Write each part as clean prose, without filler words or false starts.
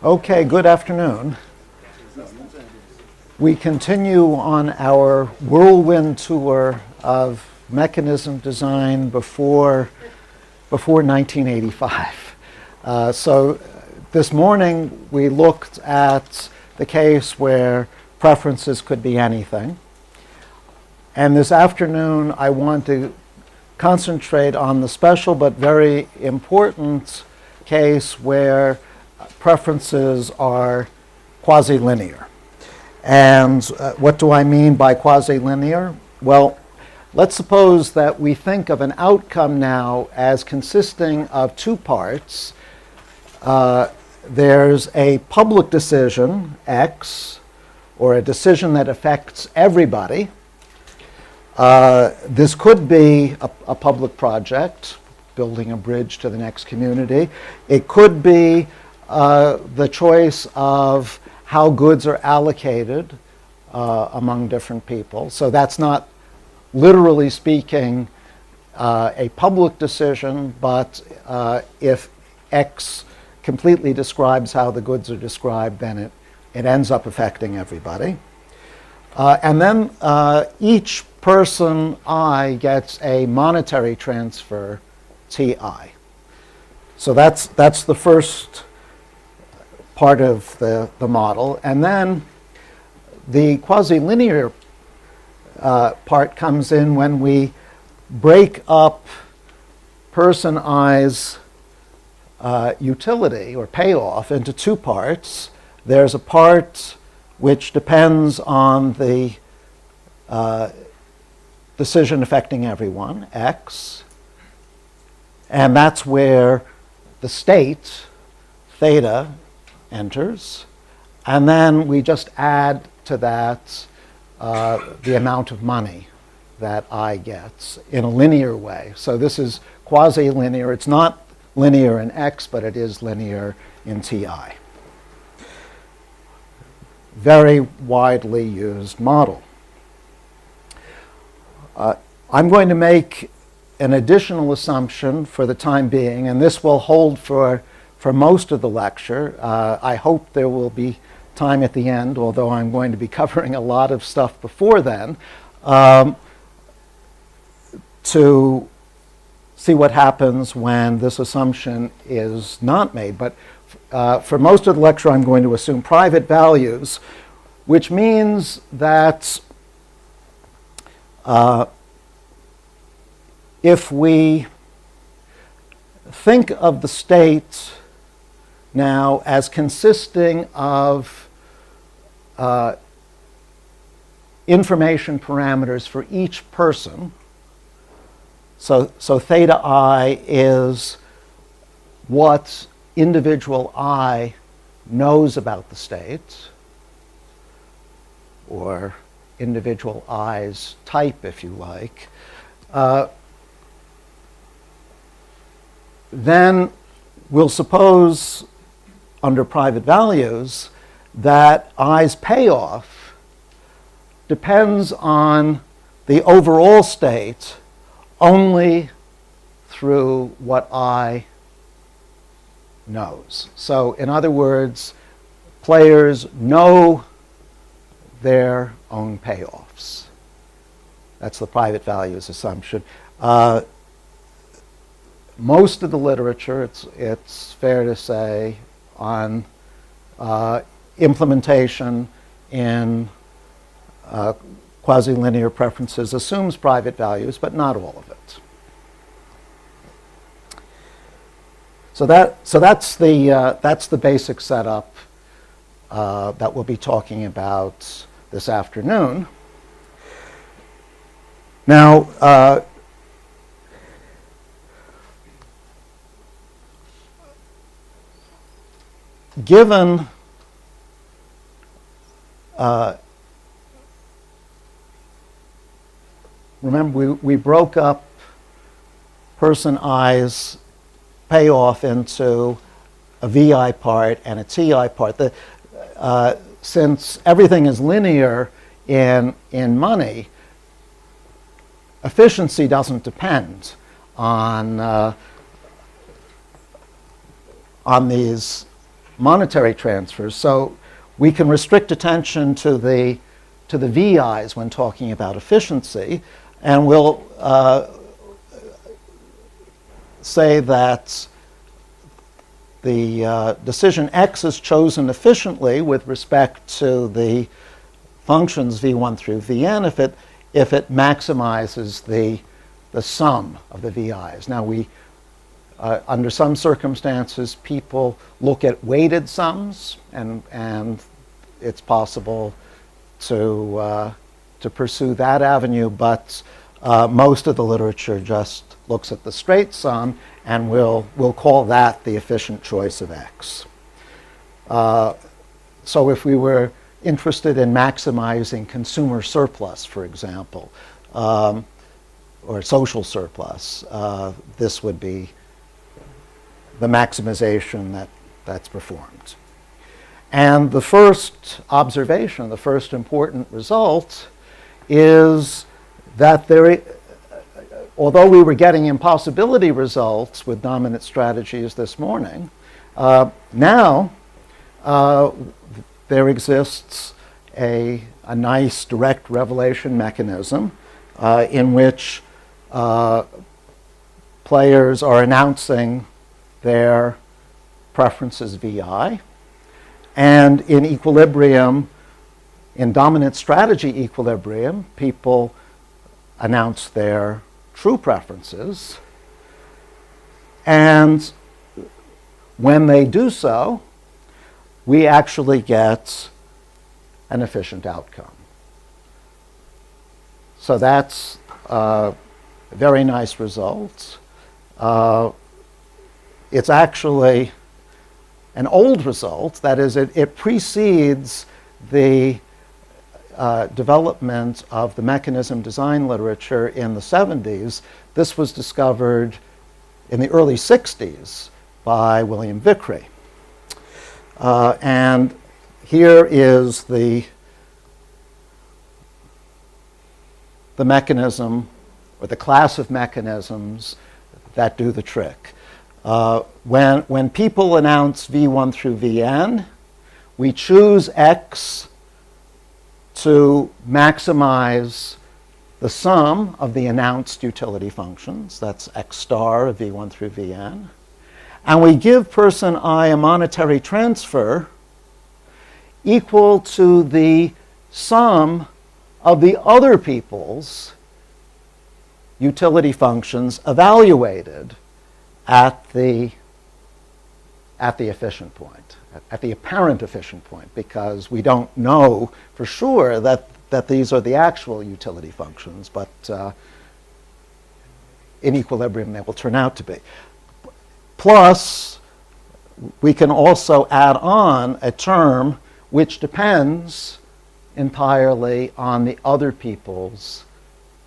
Okay, good afternoon. We continue on our whirlwind tour of mechanism design before 1985. So this morning we looked at the case where preferences could be anything. And this afternoon I want to concentrate on the special but very important case where preferences are quasi-linear. And what do I mean by quasi-linear? Well, let's suppose that we think of an outcome now as consisting of two parts. There's a public decision, X, or a decision that affects everybody. This could be a public project, building a bridge to the next community. It could be the choice of how goods are allocated among different people. So that's not, literally speaking, a public decision, but if X completely describes how the goods are described, then it ends up affecting everybody. And then each person I gets a monetary transfer Ti. So that's the first part of the model. And then the quasi-linear part comes in when we break up person I's utility or payoff into two parts. There's a part which depends on the decision affecting everyone, X, and that's where the state, theta, enters, and then we just add to that the amount of money that I gets in a linear way. So this is quasi-linear. It's not linear in X, but it is linear in Ti. Very widely used model. I'm going to make an additional assumption for the time being, and this will hold for most of the lecture. I hope there will be time at the end, although I'm going to be covering a lot of stuff before then, to see what happens when this assumption is not made. But for most of the lecture, I'm going to assume private values, which means that if we think of the state now as consisting of information parameters for each person, so theta I is what individual I knows about the state, or individual I's type, if you like, then we'll suppose under private values that I's payoff depends on the overall state only through what I knows. So in other words, players know their own payoffs. That's the private values assumption. Most of the literature, it's fair to say, on implementation in quasi-linear preferences assumes private values, but not all of it. So that's the basic setup that we'll be talking about this afternoon. Now, given remember we broke up person I's payoff into a VI part and a TI part. Since everything is linear in money, efficiency doesn't depend on on these monetary transfers. So we can restrict attention to the VIs when talking about efficiency, and we'll say that the decision X is chosen efficiently with respect to the functions V1 through Vn if it maximizes the sum of the VIs. Now under some circumstances, people look at weighted sums, and it's possible to pursue that avenue, but most of the literature just looks at the straight sum, and we'll call that the efficient choice of X. So if we were interested in maximizing consumer surplus, for example, or social surplus, this would be the maximization that's performed. And the first observation, the first important result, is that although we were getting impossibility results with dominant strategies this morning, now there exists a nice direct revelation mechanism in which players are announcing their preferences VI, and in equilibrium, in dominant strategy equilibrium, people announce their true preferences, and when they do so, we actually get an efficient outcome. So that's a very nice result. It's actually an old result. That is, it precedes the development of the mechanism design literature in the 70s. This was discovered in the early 60s by William Vickrey. And here is the mechanism, or the class of mechanisms that do the trick. When people announce V1 through Vn, we choose X to maximize the sum of the announced utility functions. That's X star of V1 through Vn. And we give person I a monetary transfer equal to the sum of the other people's utility functions evaluated at the efficient point, at the apparent efficient point, because we don't know for sure that these are the actual utility functions, but in equilibrium they will turn out to be. Plus, we can also add on a term which depends entirely on the other people's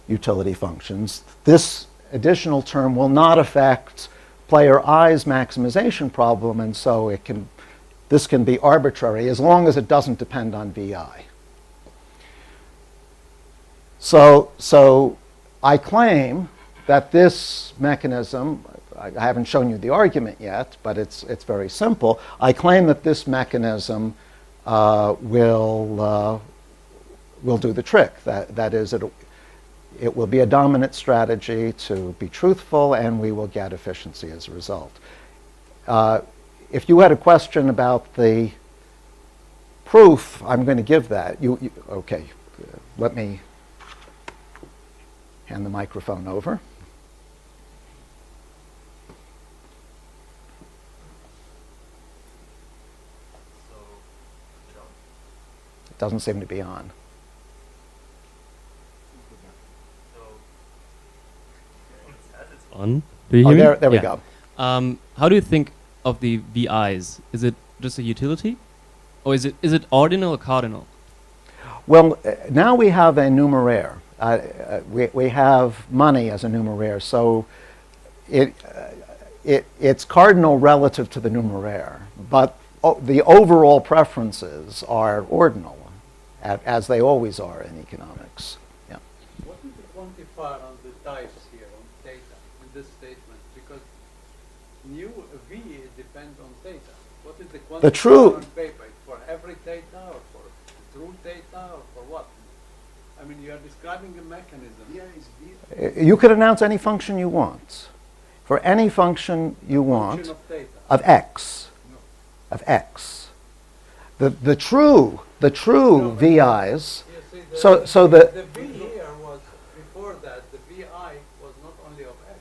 utility functions. This additional term will not affect player I's maximization problem, and so this can be arbitrary as long as it doesn't depend on VI. So I claim that this mechanism, I haven't shown you the argument yet, but it's very simple. I claim that this mechanism will do the trick. That is, it will be a dominant strategy to be truthful, and we will get efficiency as a result. If you had a question about the proof, I'm going to give that. Okay, let me hand the microphone over. It doesn't seem to be on. On. Do you hear me? There we go. How do you think of the VIs? Is it just a utility, or is it ordinal or cardinal? Well, now we have a numeraire. We have money as a numeraire, so it's cardinal relative to the numeraire, but the overall preferences are ordinal, as they always are in economics. Yeah. What is the quantifier on the types here, on data, in this statement? Because new V depends on theta? What is the quantifier The true- on paper? For every theta or for true theta or for what? I mean, you are describing a mechanism. You could announce any function you want. For any function you want Function of theta. of x, of x. The true VI's. You see, So the the V here was, before that, the VI was not only of x.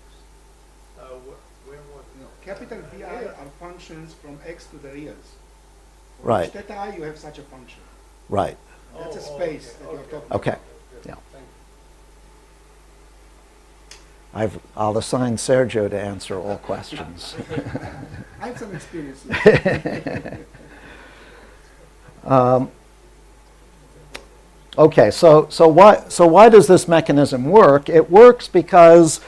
Where was it? No, capital VI are functions from x to the reals. For Right. each theta I, you have such a function. right. That's a Oh, space okay, that you're okay. talking Okay. about. Yeah. Thank you. I'll assign Sergio to answer all questions. I have some experience. Okay, so why does this mechanism work? It works because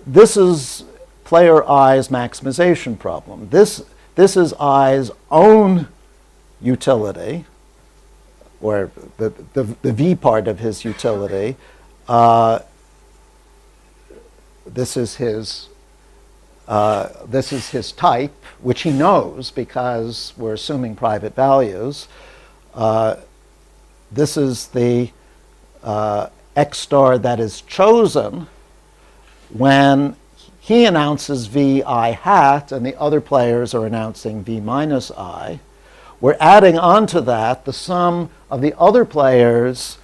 this is player I's maximization problem. This is I's own utility, or the V part of his utility. This is his type, which he knows because we're assuming private values. This is the X star that is chosen when he announces VI hat and the other players are announcing V minus I. We're adding onto that the sum of the other players'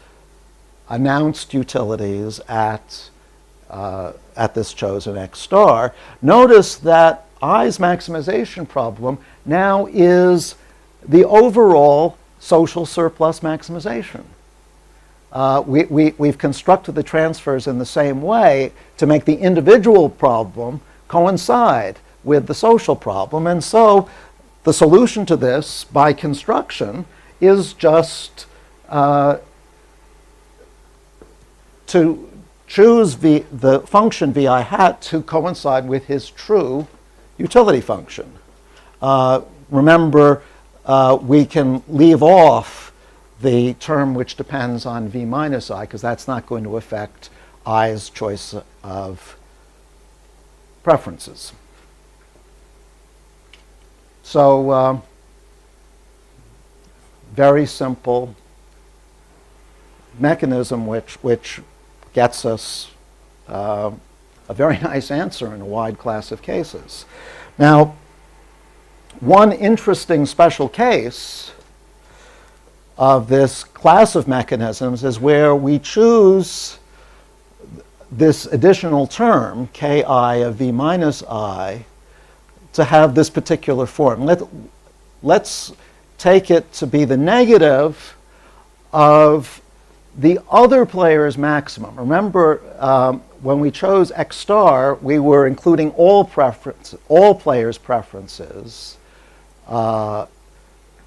announced utilities at this chosen X star. Notice that I's maximization problem now is the overall social surplus maximization. We've constructed the transfers in the same way to make the individual problem coincide with the social problem. And so the solution to this, by construction, is just to choose the function VI hat to coincide with his true utility function. Remember, we can leave off the term which depends on V minus I, because that's not going to affect I's choice of preferences. So, very simple mechanism which gets us a very nice answer in a wide class of cases. Now, one interesting special case of this class of mechanisms is where we choose this additional term, ki of v minus I, to have this particular form. Let's take it to be the negative of the other player's maximum. Remember, when we chose X star, we were including all players' preferences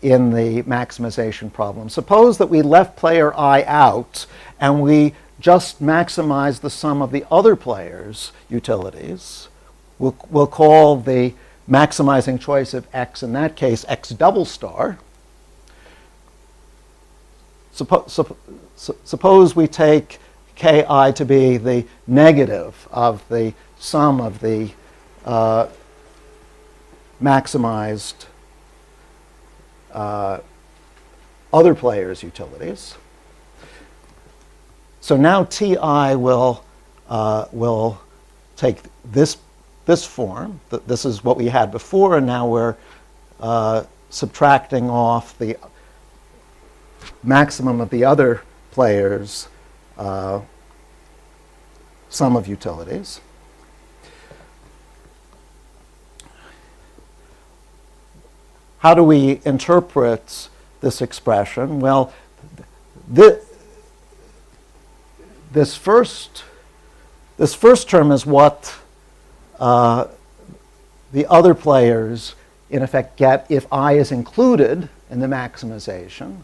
in the maximization problem. Suppose that we left player I out and we just maximize the sum of the other players' utilities. We'll call the maximizing choice of X, in that case, X double star. Suppose we take ki to be the negative of the sum of the maximized other players' utilities. So now Ti will take this form. This is what we had before, and now we're subtracting off the maximum of the other players' sum of utilities. How do we interpret this expression? Well, this first term is what the other players, in effect, get if I is included in the maximization.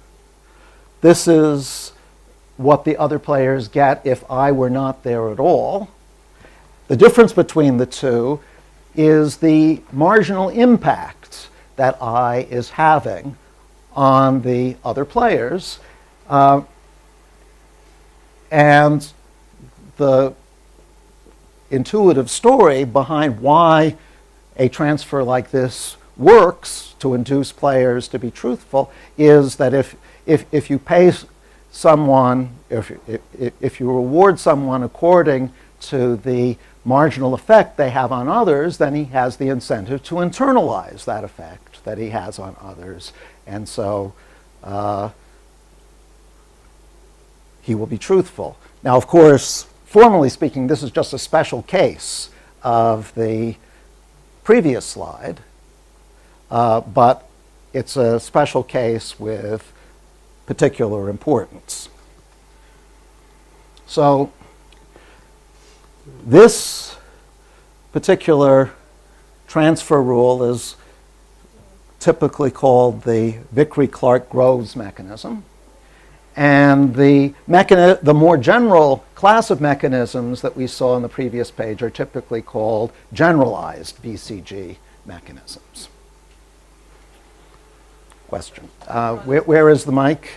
This is what the other players get if I were not there at all. The difference between the two is the marginal impact that I is having on the other players. And the intuitive story behind why a transfer like this works to induce players to be truthful is that if you pay someone, if you reward someone according to the marginal effect they have on others, then he has the incentive to internalize that effect that he has on others. And so he will be truthful. Now, of course, formally speaking, this is just a special case of the previous slide, but it's a special case with particular importance. So this particular transfer rule is typically called the Vickrey-Clark-Groves mechanism. And the more general class of mechanisms that we saw on the previous page are typically called generalized VCG mechanisms. Question. Where is the mic?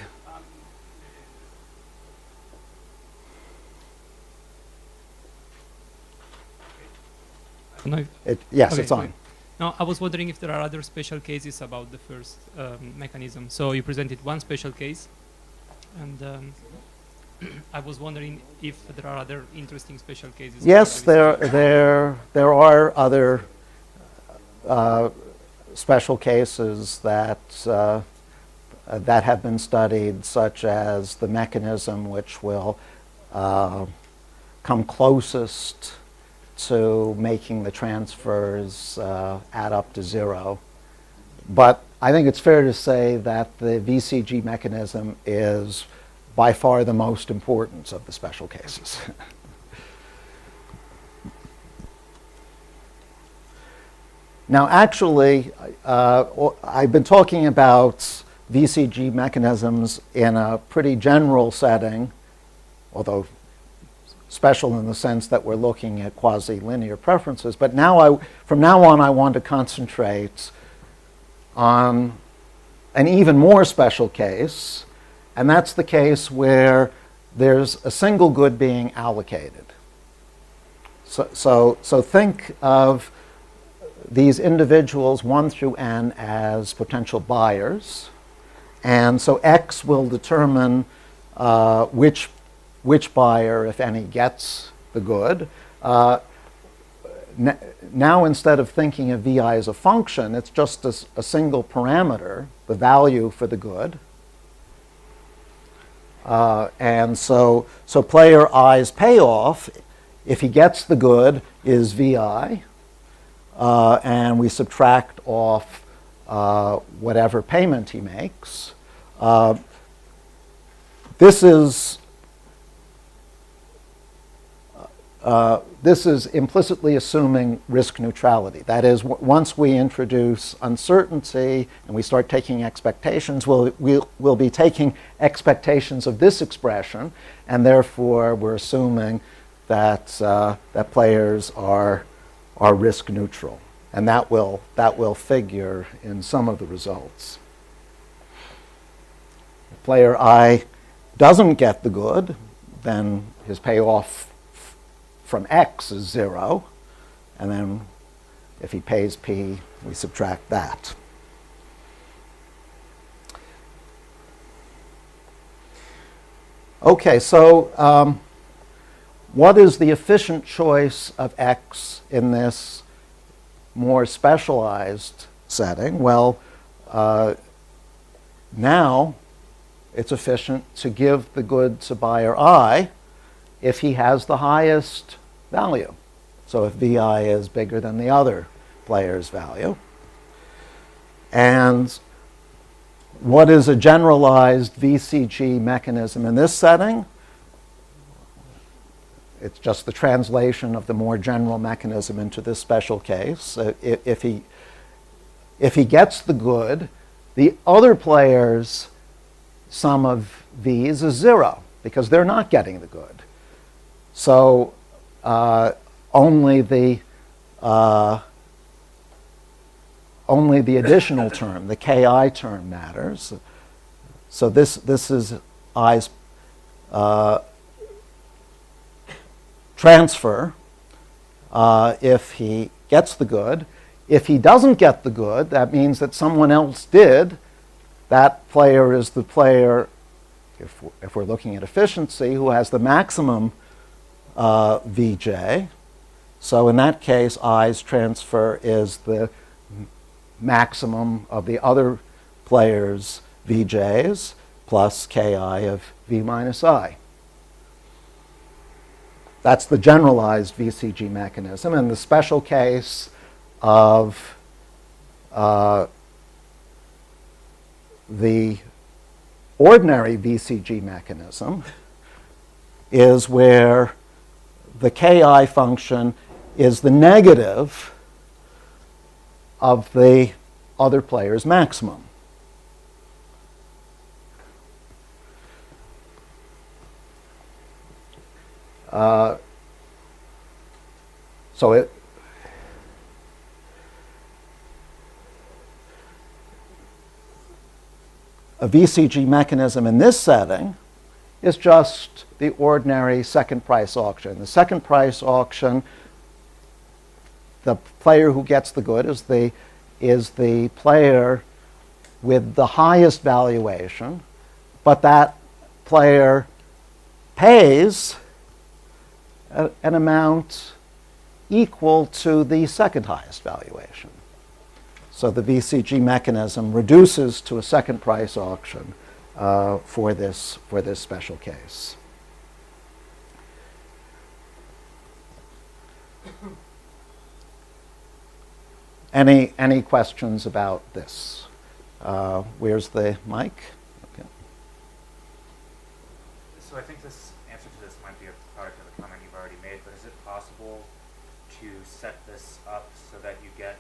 Yes, Okay, it's on. great. Now, I was wondering if there are other special cases about the first mechanism. So you presented one special case, and I was wondering if there are other interesting special cases. Yes, about the there are other special cases that that have been studied, such as the mechanism which will come closest to making the transfers add up to zero. But I think it's fair to say that the VCG mechanism is by far the most important of the special cases. Now, actually, I've been talking about VCG mechanisms in a pretty general setting, although special in the sense that we're looking at quasi-linear preferences. But now, from now on, I want to concentrate on an even more special case, and that's the case where there's a single good being allocated. So think of these individuals 1 through n as potential buyers, and so X will determine which buyer, if any, gets the good. Now, instead of thinking of VI as a function, it's just a single parameter, the value for the good. And so player I's payoff, if he gets the good, is VI. And we subtract off whatever payment he makes. This is implicitly assuming risk neutrality. That is, once we introduce uncertainty and we start taking expectations, we'll be taking expectations of this expression, and therefore we're assuming that that players are risk neutral, and that will figure in some of the results. If player I doesn't get the good, then his payoff from X is 0, and then if he pays P, we subtract that. Okay, so what is the efficient choice of X in this more specialized setting? Well, now it's efficient to give the good to buyer I if he has the highest value. So if VI is bigger than the other player's value. And what is a generalized VCG mechanism in this setting? It's just the translation of the more general mechanism into this special case. If he gets the good, the other player's sum of V's is 0 because they're not getting the good. So only the additional term, the Ki term, matters. So this is I's transfer if he gets the good. If he doesn't get the good, that means that someone else did. That player is the player, if we're looking at efficiency, who has the maximum Vj. So in that case, i's transfer is the maximum of the other player's Vj's plus ki of v minus I. That's the generalized VCG mechanism. And the special case of the ordinary VCG mechanism is where the ki function is the negative of the other player's maximum. So a VCG mechanism in this setting is just the ordinary second price auction. The second price auction, the player who gets the good is the player with the highest valuation, but that player pays an amount equal to the second highest valuation. So the VCG mechanism reduces to a second price auction for this special case. Any questions about this? Where's the mic? Okay. So I think this answer to this might be a product of a comment you've already made, but is it possible to set this up so that you get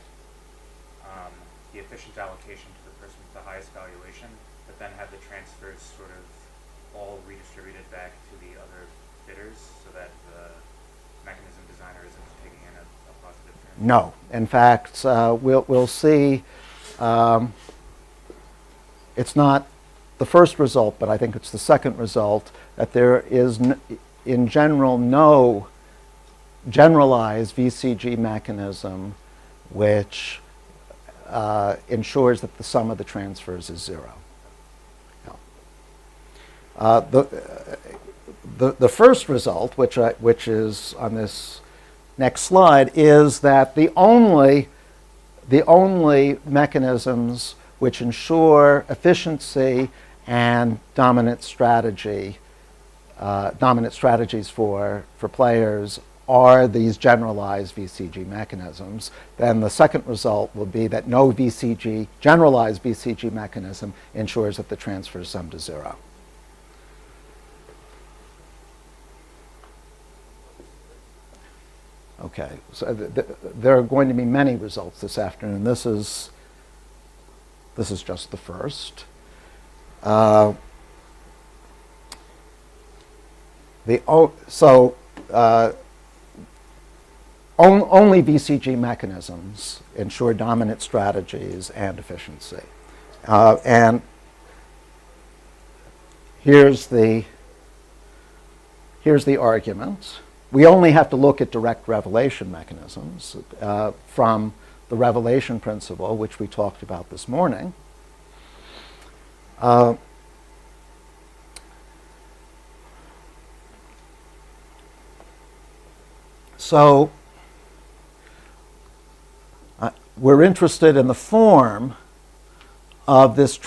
the efficient allocation to the person with the highest valuation, but then have the transfers sort of all redistributed back to the other bidders so that the mechanism designer isn't taking in a positive transfer? No. In fact, we'll see. It's not the first result, but I think it's the second result, that there is, in general, no generalized VCG mechanism which ensures that the sum of the transfers is zero. No. The first result, which is on this next slide, is that the only mechanisms which ensure efficiency and dominant strategies for players are these generalized VCG mechanisms. Then the second result will be that no generalized VCG mechanism ensures that the transfers sum to zero. Okay, so there are going to be many results this afternoon. This is just the first. Only VCG mechanisms ensure dominant strategies and efficiency. And here's the argument. We only have to look at direct revelation mechanisms from the revelation principle, which we talked about this morning. So we're interested in the form of this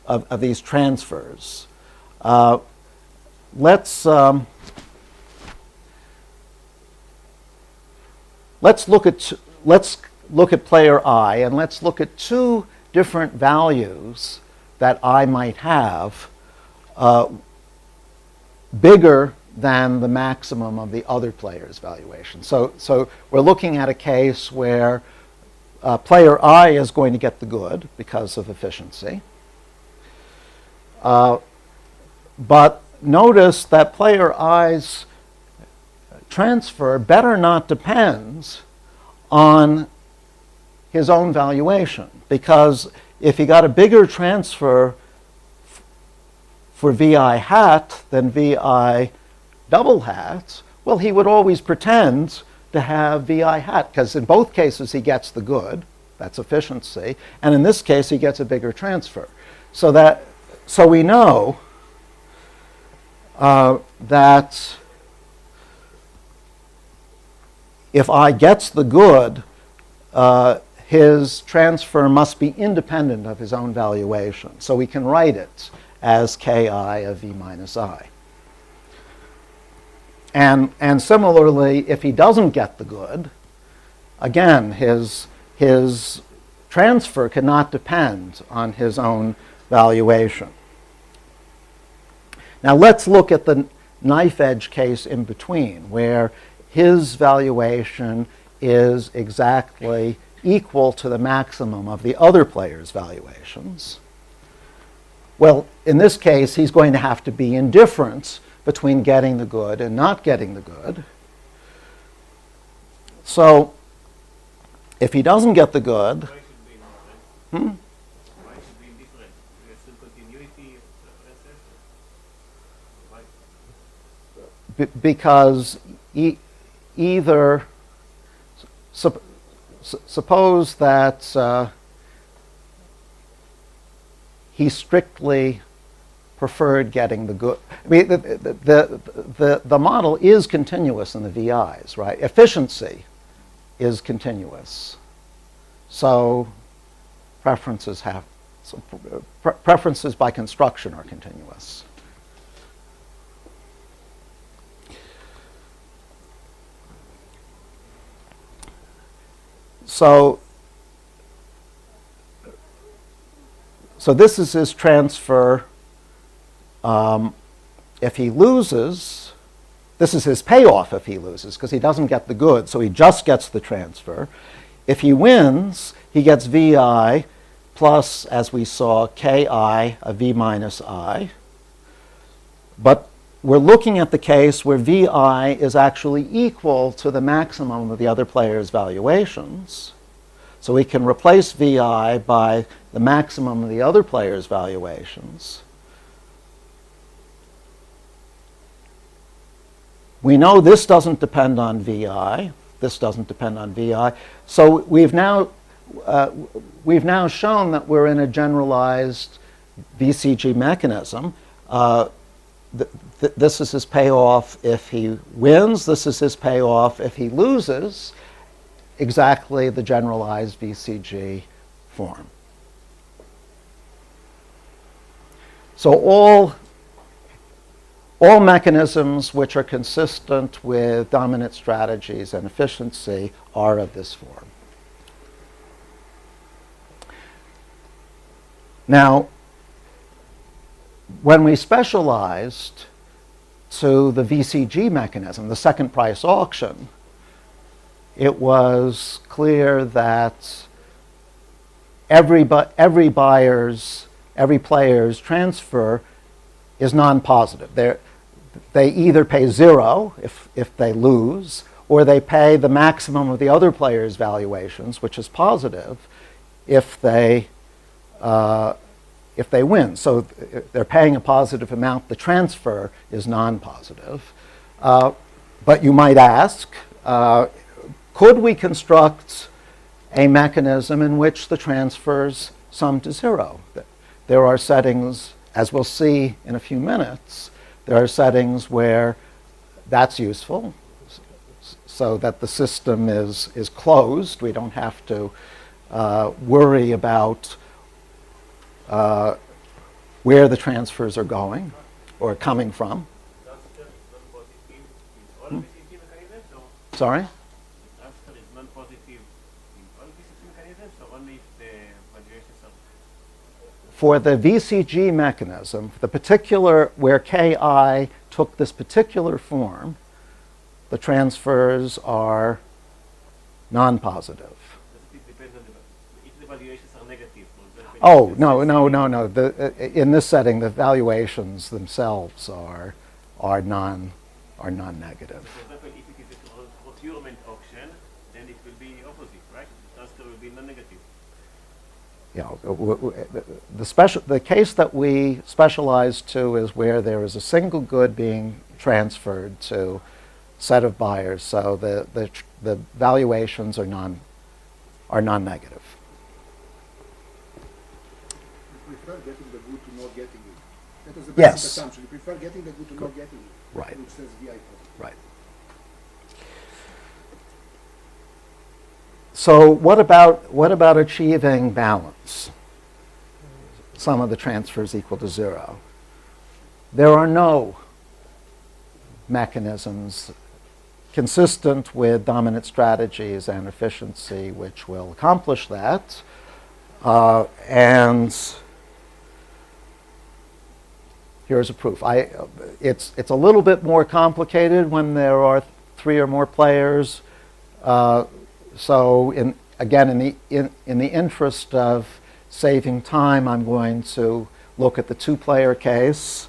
of these transfers. Let's look at player I, and let's look at two different values that I might have bigger than the maximum of the other player's valuation. So we're looking at a case where player I is going to get the good because of efficiency. But notice that player I's transfer better not depends on his own valuation, because if he got a bigger transfer for VI hat than VI double hat, well, he would always pretend to have VI hat, because in both cases he gets the good. That's efficiency. And in this case, he gets a bigger transfer. So we know that if I gets the good, his transfer must be independent of his own valuation. So we can write it as ki of v minus I. And similarly, if he doesn't get the good, again, his transfer cannot depend on his own valuation. Now let's look at the knife edge case in between, where his valuation is exactly equal to the maximum of the other player's valuations. Well, in this case, he's going to have to be indifferent between getting the good and not getting the good. So if he doesn't get the good, Why should be indifferent? Why should be indifferent? There's still continuity of Why? because either suppose that he strictly preferred getting the good. I mean, the model is continuous in the VIs, right? Efficiency is continuous. So preferences preferences by construction are continuous. So this is his transfer. If he loses, this is his payoff if he loses, because he doesn't get the good, so he just gets the transfer. If he wins, he gets VI plus, as we saw, KI of V minus I. But we're looking at the case where VI is actually equal to the maximum of the other player's valuations. So we can replace VI by the maximum of the other player's valuations. We know this doesn't depend on VI. This doesn't depend on VI. So we've now shown that we're in a generalized VCG mechanism. This is his payoff if he wins. This is his payoff if he loses. Exactly the generalized VCG form. So all mechanisms which are consistent with dominant strategies and efficiency are of this form. Now, when we specialized to the VCG mechanism, the second price auction, it was clear that every player's transfer is non-positive. They either pay zero if they lose, or they pay the maximum of the other player's valuations, which is positive, if they win. So they're paying a positive amount. The transfer is non-positive. But you might ask, could we construct a mechanism in which the transfers sum to zero? There are settings, as we'll see in a few minutes, there are settings where that's useful, so that the system is closed. We don't have to worry about where the transfers are going or coming from. That's non-positive in all VCG mechanisms, or Sorry? transfer is non-positive in all VCG mechanisms, or only if the valuations are For the VCG mechanism, the particular, where KI took this particular form, the transfers are non-positive. it depends on if the valuations are negative. For example, Oh, if no, it's no, no, no. In this setting, the valuations themselves are non-negative. For example, if it is a procurement auction, then it will be opposite, right? The transfer will be non-negative. You know, the case that we specialize to is where there is a single good being transferred to a set of buyers, so the valuations are non-negative. prefer getting the good to not getting it. That was the Yes. basic assumption. You prefer getting the good to not getting it. Right. Which says VI positive. Right. So what about achieving balance? Sum of the transfers equal to 0. There are no mechanisms consistent with dominant strategies and efficiency which will accomplish that. And here's a proof. It's a little bit more complicated when there are 3 or more players. So in the interest of saving time, I'm going to look at the 2-player case.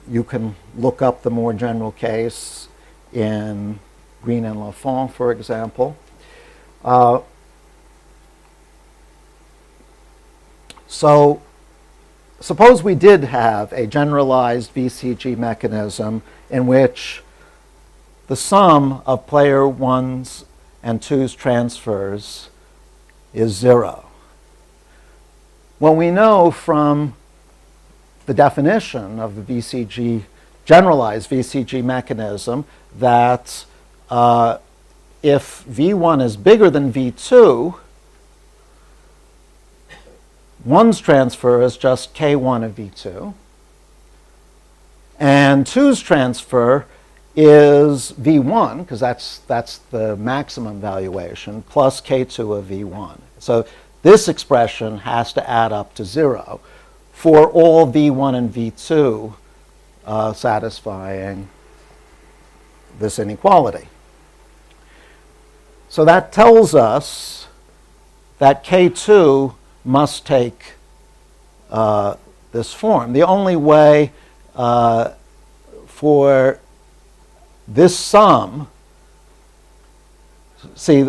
You can look up the more general case in Green and Lafont, for example. So suppose we did have a generalized VCG mechanism in which the sum of player 1's and 2's transfers is 0. Well, we know from the definition of the VCG, generalized VCG mechanism, that if V1 is bigger than V2, 1's transfer is just K1 of V2, and 2's transfer is V1, because that's the maximum valuation, plus K2 of V1. So this expression has to add up to 0 for all V1 and V2 satisfying this inequality. So that tells us that K2 must take this form. The only way for this sum, see,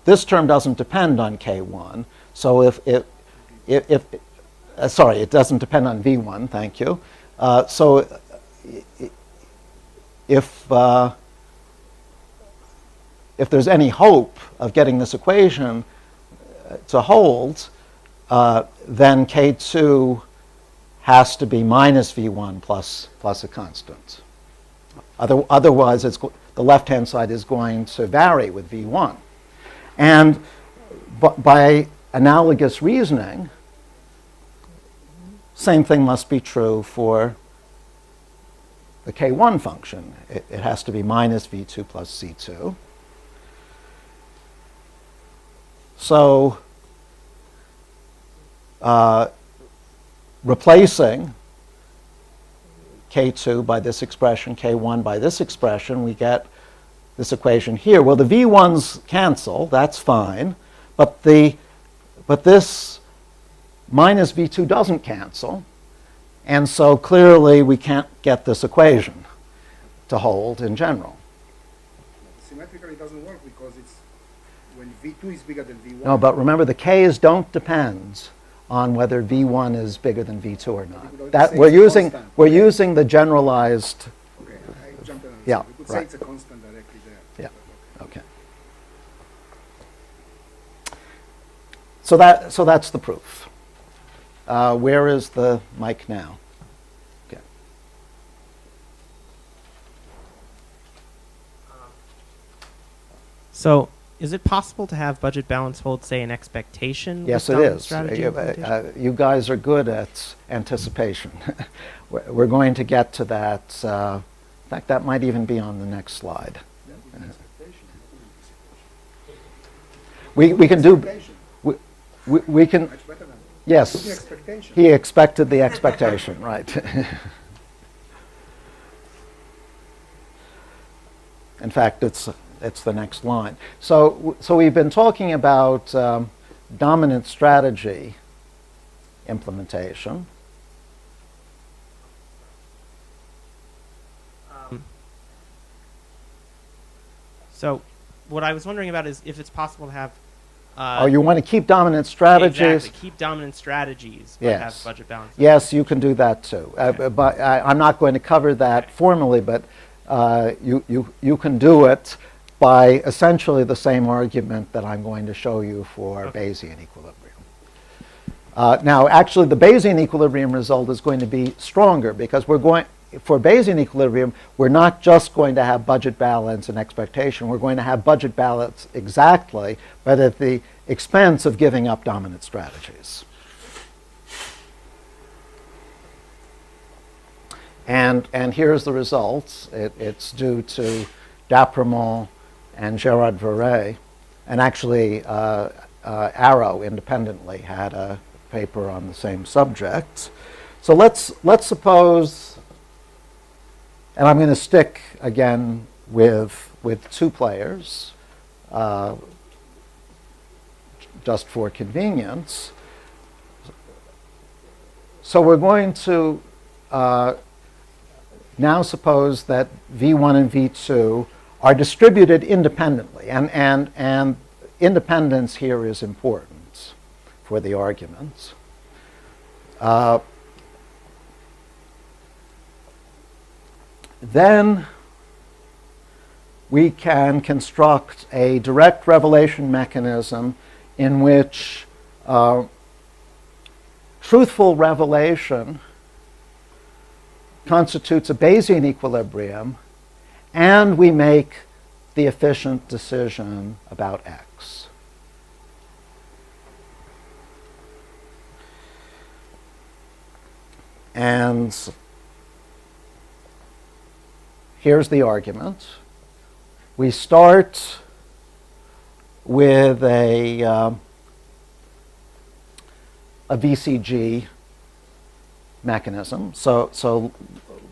this term doesn't depend on K1. So it doesn't depend on V1, thank you. So if there's any hope of getting this equation to hold, then K2 has to be minus V1 plus a constant. Otherwise, the left-hand side is going to vary with V1. And by analogous reasoning, same thing must be true for the K1 function. It has to be minus V2 plus C2. So replacing K2 by this expression, K1 by this expression, we get this equation here. Well, the V1s cancel, that's fine, but this minus V2 doesn't cancel, and so clearly we can't get this equation to hold in general. Symmetrically it doesn't work because it's when V2 is bigger than V1. No, but remember the K's don't depend on whether V1 is bigger than V2 or not. That we're using the generalized. Okay, I jumped in. Yeah, We could say right. it's a constant directly there. Yeah. Okay. So that's the proof. Where is the mic now? Okay. So, is it possible to have budget balance hold, say, an expectation? Yes, with it dominant is. strategy implementation? You guys are good at anticipation. We're going to get to that. In fact, that might even be on the next slide. We can do. Expectation. We can. Much better than the Yes. expectation. He expected the expectation, right. In fact, it's the next line. So we've been talking about dominant strategy implementation. So, what I was wondering about is if it's possible to have. You want to keep dominant strategies? Exactly. Keep dominant strategies, but Yes. have budget balance. Yes, you can do that too. Okay. But I'm not going to cover that formally, but you can do it by essentially the same argument that I'm going to show you for Okay. Bayesian equilibrium. Now, actually, the Bayesian equilibrium result is going to be stronger because for Bayesian equilibrium, we're not just going to have budget balance and expectation. We're going to have budget balance exactly, but at the expense of giving up dominant strategies. And here's the results. It's due to D'Apremont and Gerard Verret. And actually, Arrow independently had a paper on the same subject. So let's suppose, and I'm going to stick again with 2 players, just for convenience. So we're going to now suppose that V1 and V2 are distributed independently, and independence here is important for the arguments. Then we can construct a direct revelation mechanism in which truthful revelation constitutes a Bayesian equilibrium, and we make the efficient decision about X. And here's the argument. We start with a VCG mechanism. So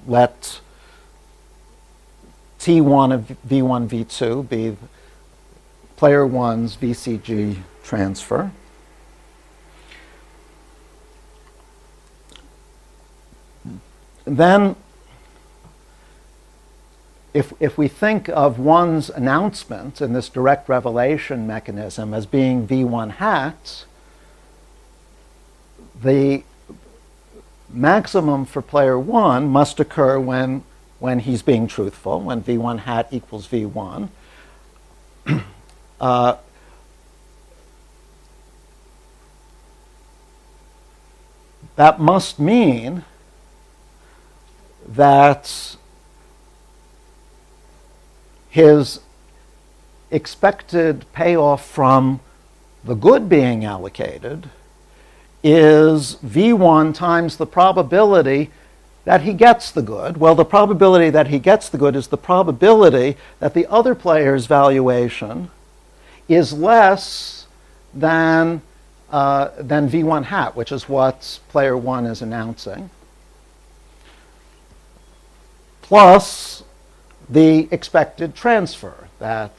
let T1 of V1, V2 be player 1's VCG transfer. Then, if we think of 1's announcement in this direct revelation mechanism as being V1 hat, the maximum for player 1 must occur when he's being truthful, when V1 hat equals V1. That must mean that his expected payoff from the good being allocated is V1 times the probability that he gets the good. Well, the probability that he gets the good is the probability that the other player's valuation is less than V1 hat, which is what player 1 is announcing, plus the expected transfer that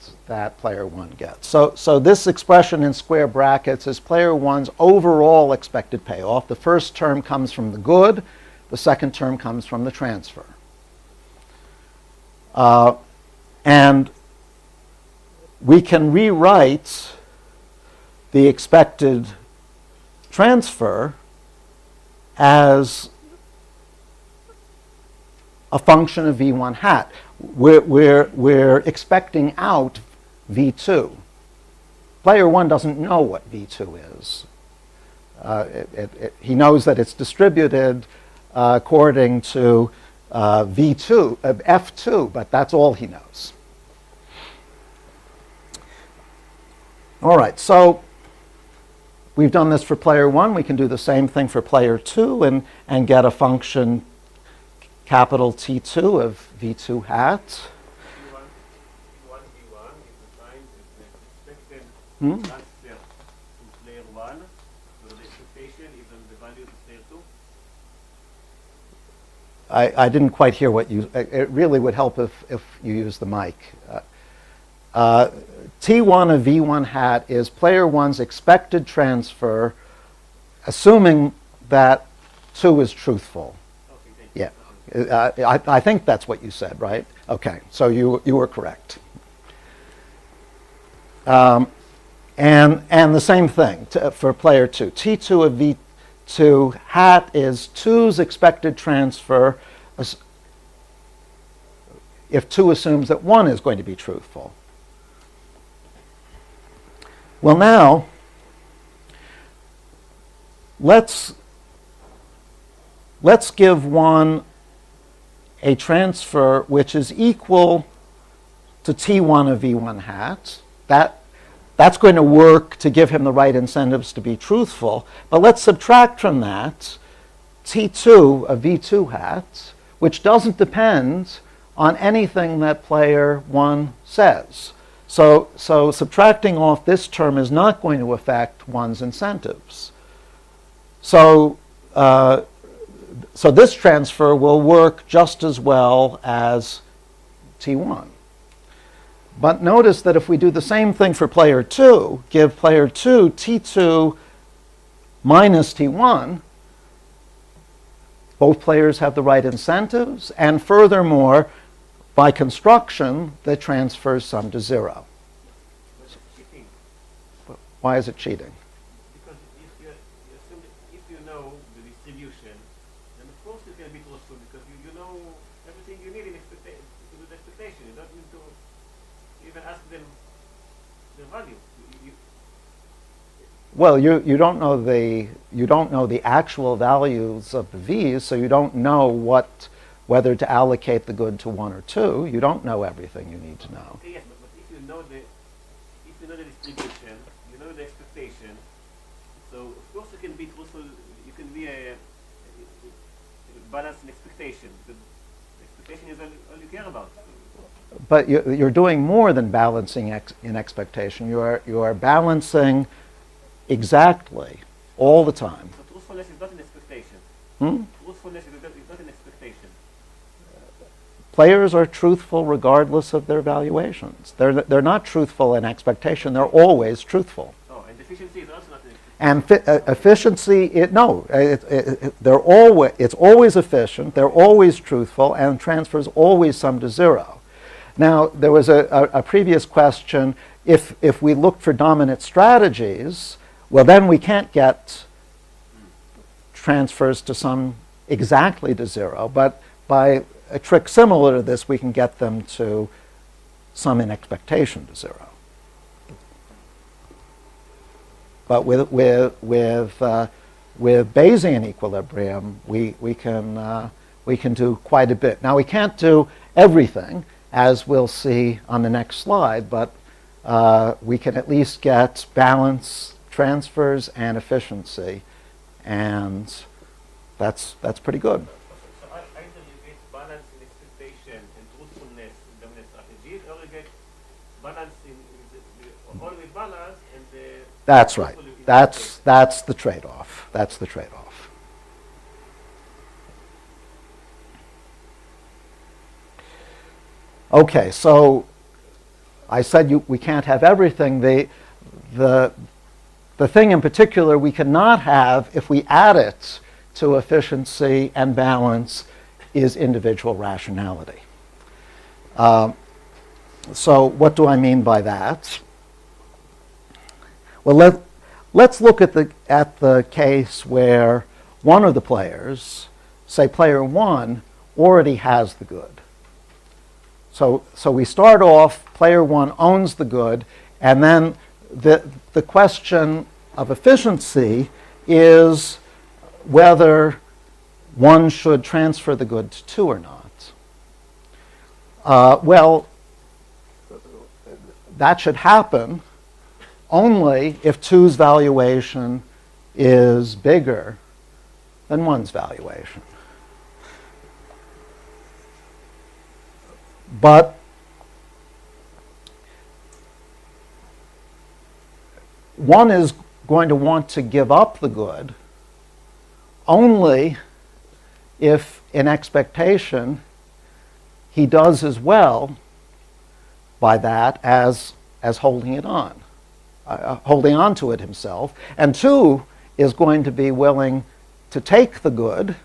player 1 gets. So this expression in square brackets is player 1's overall expected payoff. The first term comes from the good. The second term comes from the transfer. And we can rewrite the expected transfer as a function of V1 hat. We're expecting out V2. Player 1 doesn't know what V2 is. He knows that it's distributed according to V2, F2, but that's all he knows. All right, so we've done this for player 1. We can do the same thing for player 2 and get a function capital T2 of V2 hat. V1 is defined as the expected Hmm? transfer to player 1, where the expectation is on the value of player 2. I didn't quite hear what you... It really would help if you use the mic. T1 of V1 hat is player 1's expected transfer, assuming that 2 is truthful. Okay, thank you. Yeah. I think that's what you said, right? Okay, so you were correct. And the same thing for player 2. T2 of V2 hat is 2's expected transfer if 2 assumes that 1 is going to be truthful. Well, now, let's give one a transfer which is equal to T1 of V1 hat. That's going to work to give him the right incentives to be truthful. But let's subtract from that T2 of V2 hat, which doesn't depend on anything that player 1 says. So subtracting off this term is not going to affect one's incentives. So this transfer will work just as well as T1. But notice that if we do the same thing for player 2, give player 2 T2 minus T1, both players have the right incentives, and furthermore, by construction, the transfer is summed to 0. But it's cheating. Why is it cheating? Because if you know the distribution, then of course you can be truthful because you know everything you need in with expectation. You don't need to even ask them the value. Well, you don't know the actual values of the v's, so you don't know whether to allocate the good to 1 or 2. You don't know everything you need to know. Okay, yes, but if you know the distribution, you know the expectation. So of course you can be truthful. You can be a balance in expectation. The expectation is all you care about. But you're doing more than balancing in expectation. You are balancing exactly all the time. So truthfulness is not an expectation. Truthfulness is not an expectation. Players are truthful regardless of their valuations. They're not truthful in expectation. They're always truthful. Oh, and efficiency is also not an expectation. And efficiency, it's always efficient. They're always truthful, and transfers always sum to 0. Now, there was a previous question. If we look for dominant strategies, well, then we can't get transfers to sum exactly to 0. But by a trick similar to this, we can get them to sum in expectation to 0. But with Bayesian equilibrium, we can do quite a bit. Now, we can't do everything, as we'll see on the next slide, but we can at least get balance, transfers, and efficiency, and that's pretty good. So either you get balance in expectation and truthfulness in dominant strategies, or you get balance always balance and That's right. That's the trade-off. That's the trade-off. Okay, so I said we can't have everything. The thing in particular we cannot have if we add it to efficiency and balance is individual rationality. So what do I mean by that? Well, let's look at the case where one of the players, say player 1, already has the good. So we start off, player 1 owns the good, and then the question of efficiency is whether one should transfer the good to 2 or not. Well, that should happen only if 2's valuation is bigger than 1's valuation. But one is going to want to give up the good only if, in expectation, he does as well by that as holding it on, holding on to it himself. And 2 is going to be willing to take the good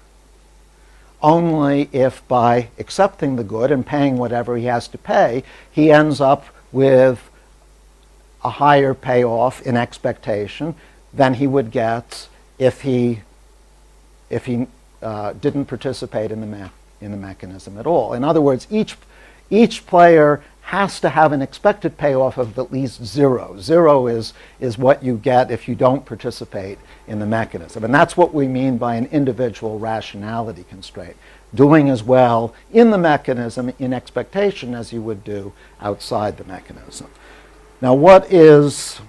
only if, by accepting the good and paying whatever he has to pay, he ends up with a higher payoff in expectation than he would get if he didn't participate in the mechanism at all. In other words, each player has to have an expected payoff of at least 0. 0 is what you get if you don't participate in the mechanism. And that's what we mean by an individual rationality constraint. Doing as well in the mechanism in expectation as you would do outside the mechanism. Now what is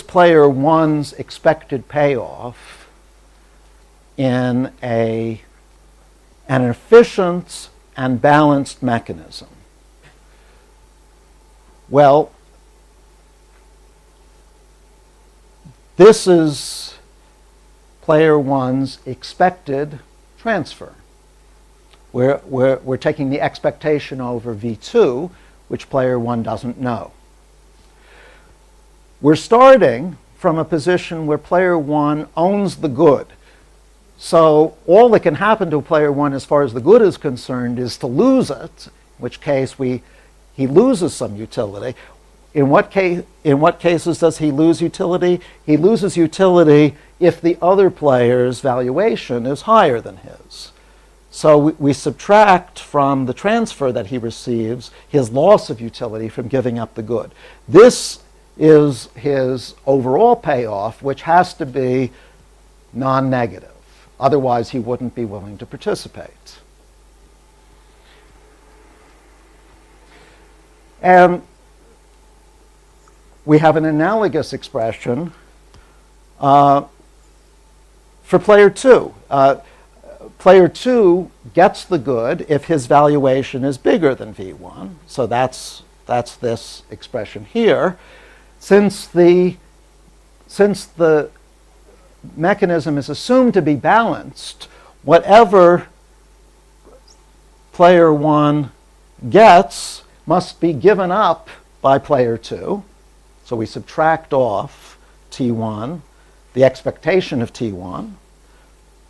player one's expected payoff in an efficient and balanced mechanism? Well, this is player one's expected transfer. We're taking the expectation over V2, which player one doesn't know. We're starting from a position where player one owns the good. So all that can happen to player one as far as the good is concerned is to lose it, in which case he loses some utility. In what cases does he lose utility? He loses utility if the other player's valuation is higher than his. So we subtract from the transfer that he receives his loss of utility from giving up the good. This is his overall payoff, which has to be non-negative. Otherwise, he wouldn't be willing to participate. And we have an analogous expression for player two. Player two gets the good if his valuation is bigger than V1. So that's this expression here. Since the mechanism is assumed to be balanced, whatever player one gets must be given up by player two. So we subtract off T1, the expectation of T1,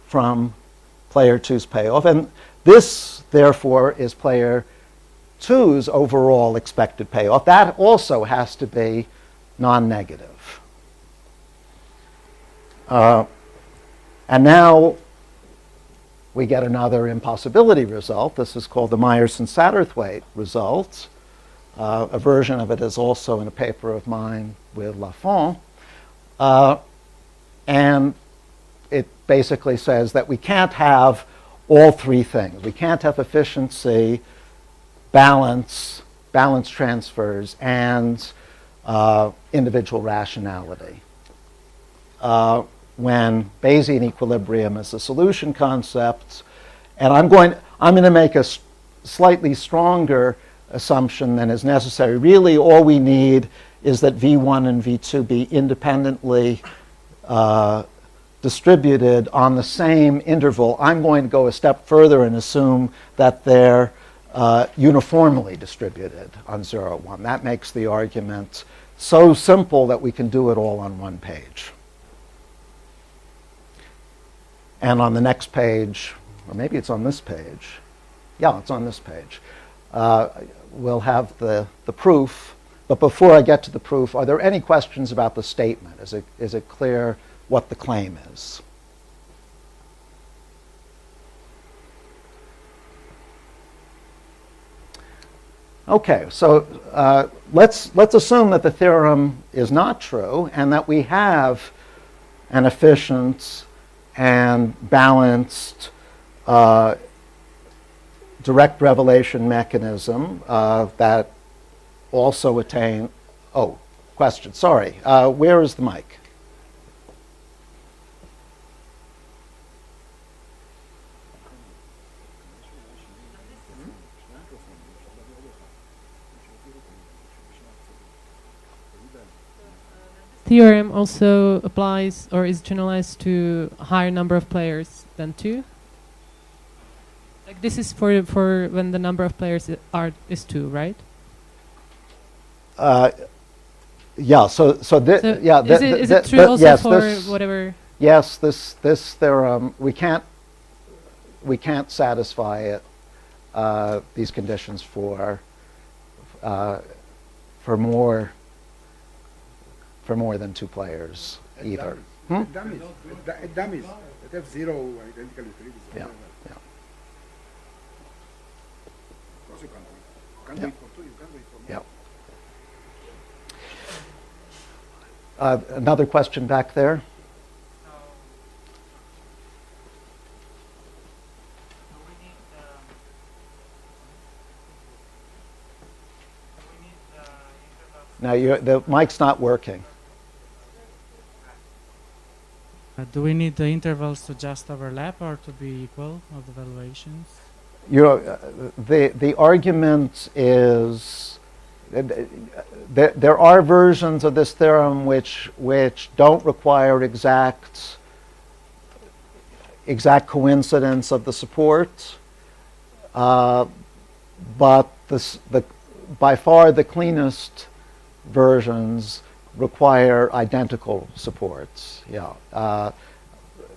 from player two's payoff. And this, therefore, is player two's overall expected payoff. That also has to be non-negative. And now we get another impossibility result. This is called the Meyerson-Satterthwaite result. A version of it is also in a paper of mine with Lafont. And it basically says that we can't have all three things. We can't have efficiency, balance transfers, and individual rationality. When Bayesian equilibrium is a solution concept, and I'm going to make a slightly stronger assumption than is necessary. Really, all we need is that V1 and V2 be independently distributed on the same interval. I'm going to go a step further and assume that they're uniformly distributed on 0, 1. That makes the argument so simple that we can do it all on one page. And on the next page, or maybe it's on this page. Yeah, it's on this page. We'll have the proof. But before I get to the proof, are there any questions about the statement? Is it clear what the claim is? Okay, so let's assume that the theorem is not true and that we have an efficient and balanced direct revelation mechanism that also attain. Oh, question. Sorry. Where is the mic? Theorem also applies or is generalized to a higher number of players than 2. Like this is for when the number of players is 2, right? Yeah. So yeah. Is it true also yes, for this, whatever? Yes. This theorem we can't satisfy it. These conditions for more than 2 players either. Dummies that have 0 identical utilities. Yeah. Whatever. course you can do it. You can do it for 2, you can do it for more. Yep. Another question back there? Now, the mic's not working. Do we need the intervals to just overlap or to be equal of the valuations? The argument is there are versions of this theorem which don't require exact coincidence of the support, but by far the cleanest versions require identical supports. Yeah,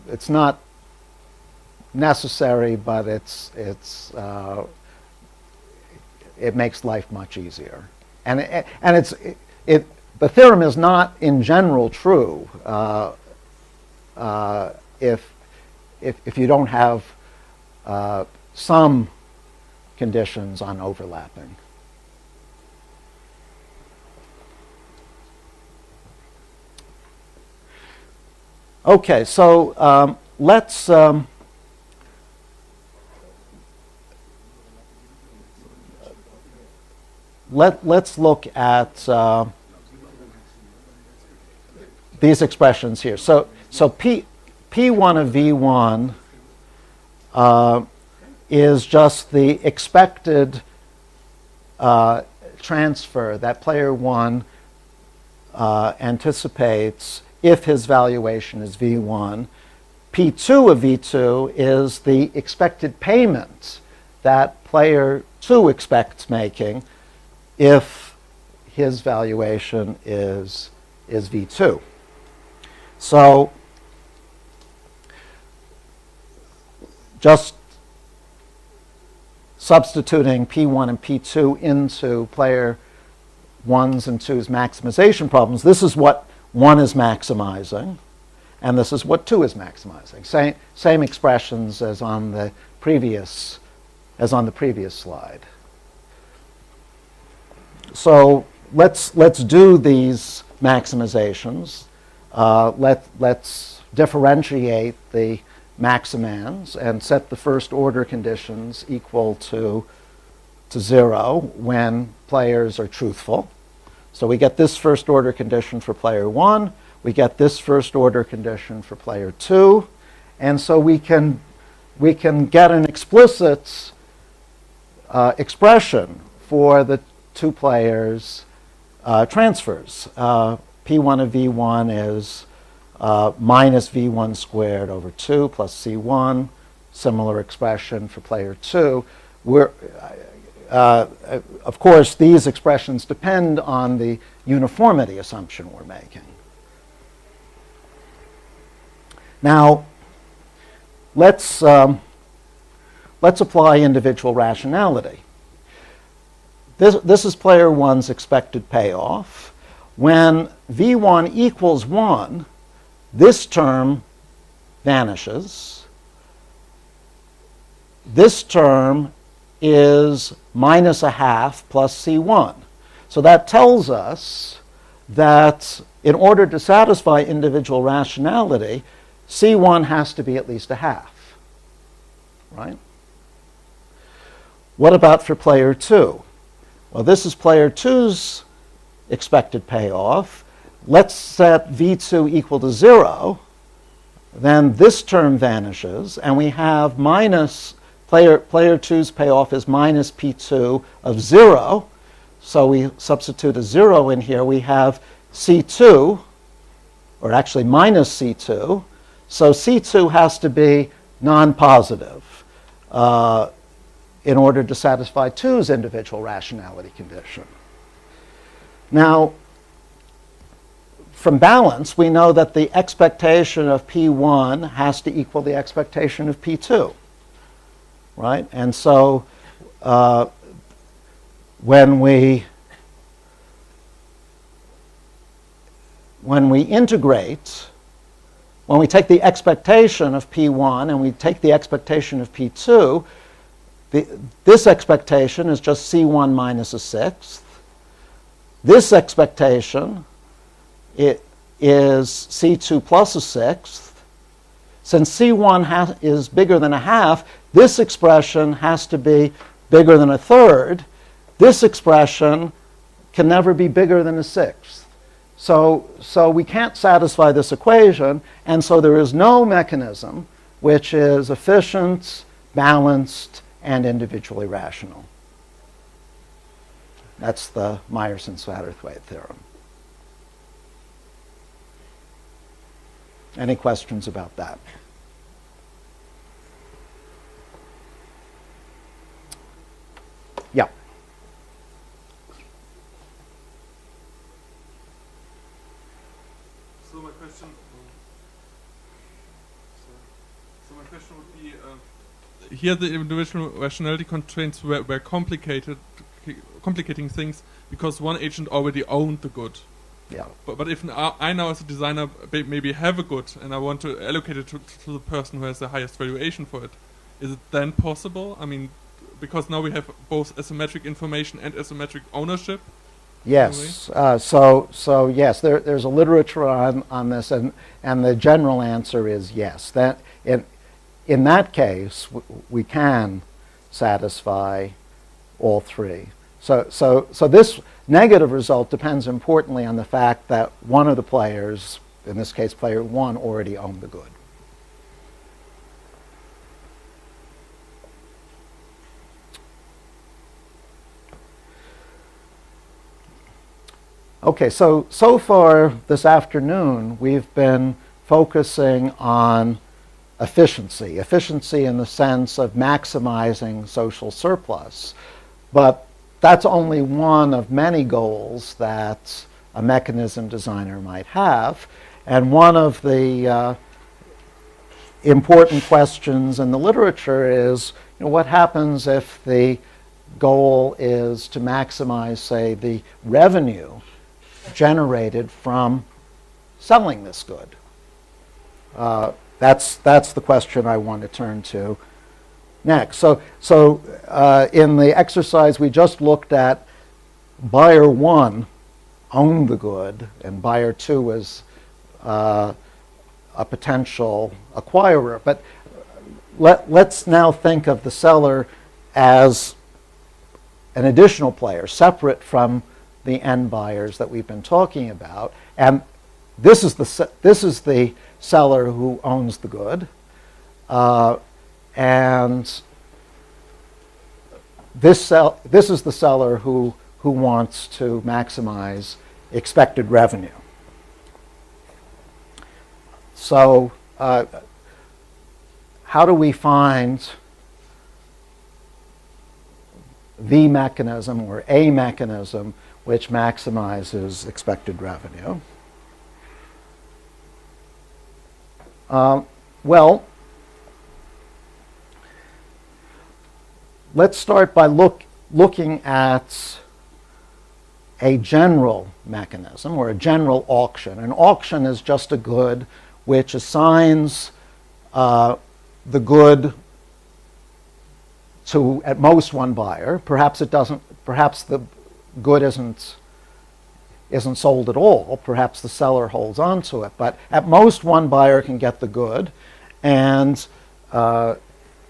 it's not necessary, but it makes life much easier. And the theorem is not in general true if you don't have some conditions on overlapping. Okay, so let's look at these expressions here. So P1 of V1 is just the expected transfer that player 1 anticipates if his valuation is V1. P2 of V2 is the expected payment that player 2 expects making if his valuation is V2. So just substituting P1 and P2 into player 1's and 2's maximization problems, this is what 1 is maximizing, and this is what 2 is maximizing. Same expressions as on the previous slide. So let's do these maximizations. Let's differentiate the maximands and set the first order conditions equal to 0 when players are truthful. So we get this first order condition for player 1, we get this first order condition for player 2, and so we can get an explicit expression for the two players' transfers. P1 of V1 is minus V1 squared over 2 plus C1, similar expression for player 2. Of course, these expressions depend on the uniformity assumption we're making. Now, let's apply individual rationality. This is player 1's expected payoff. When V1 equals 1, this term vanishes. This term is minus a half plus C1. So that tells us that in order to satisfy individual rationality, C1 has to be at least a half, right? What about for player 2? Well, this is player 2's expected payoff. Let's set V2 equal to 0. Then this term vanishes, and we have minus player 2's payoff is minus P2 of 0. So we substitute a 0 in here. We have C2, or actually minus C2. So C2 has to be non-positive in order to satisfy 2's individual rationality condition. Now, from balance, we know that the expectation of P1 has to equal the expectation of P2, right? And so when we integrate, when we take the expectation of P1 and we take the expectation of P2, This expectation is just C1 minus a sixth. This expectation is C2 plus a sixth. Since C1 is bigger than a half, this expression has to be bigger than a third. This expression can never be bigger than a sixth. So we can't satisfy this equation, and so there is no mechanism which is efficient, balanced, and individually rational. That's the Meyerson-Satterthwaite theorem. Any questions about that? Yeah. So my question. So my question would be: here, the individual rationality constraints were complicating things because one agent already owned the good. Yeah. But if I now, as a designer, maybe have a good and I want to allocate it to the person who has the highest valuation for it, is it then possible? I mean, because now we have both asymmetric information and asymmetric ownership. Yes. So yes, there's a literature on this, and the general answer is yes. That in that case, we can satisfy all three. So this negative result depends importantly on the fact that one of the players, in this case player 1, already owned the good. Okay, so far this afternoon we've been focusing on efficiency in the sense of maximizing social surplus. But that's only one of many goals that a mechanism designer might have. And one of the important questions in the literature is, what happens if the goal is to maximize, say, the revenue generated from selling this good? That's the question I want to turn to next. So in the exercise we just looked at, buyer 1 owned the good and buyer 2 was a potential acquirer. But let's now think of the seller as an additional player, separate from the end buyers that we've been talking about. And this is the seller who owns the good. And this is the seller who wants to maximize expected revenue. So how do we find the mechanism or a mechanism which maximizes expected revenue? Well, let's start by looking at a general mechanism or a general auction. An auction is just a good which assigns the good to at most one buyer. Perhaps it doesn't. Perhaps the good isn't sold at all. Perhaps the seller holds on to it. But at most one buyer can get the good, and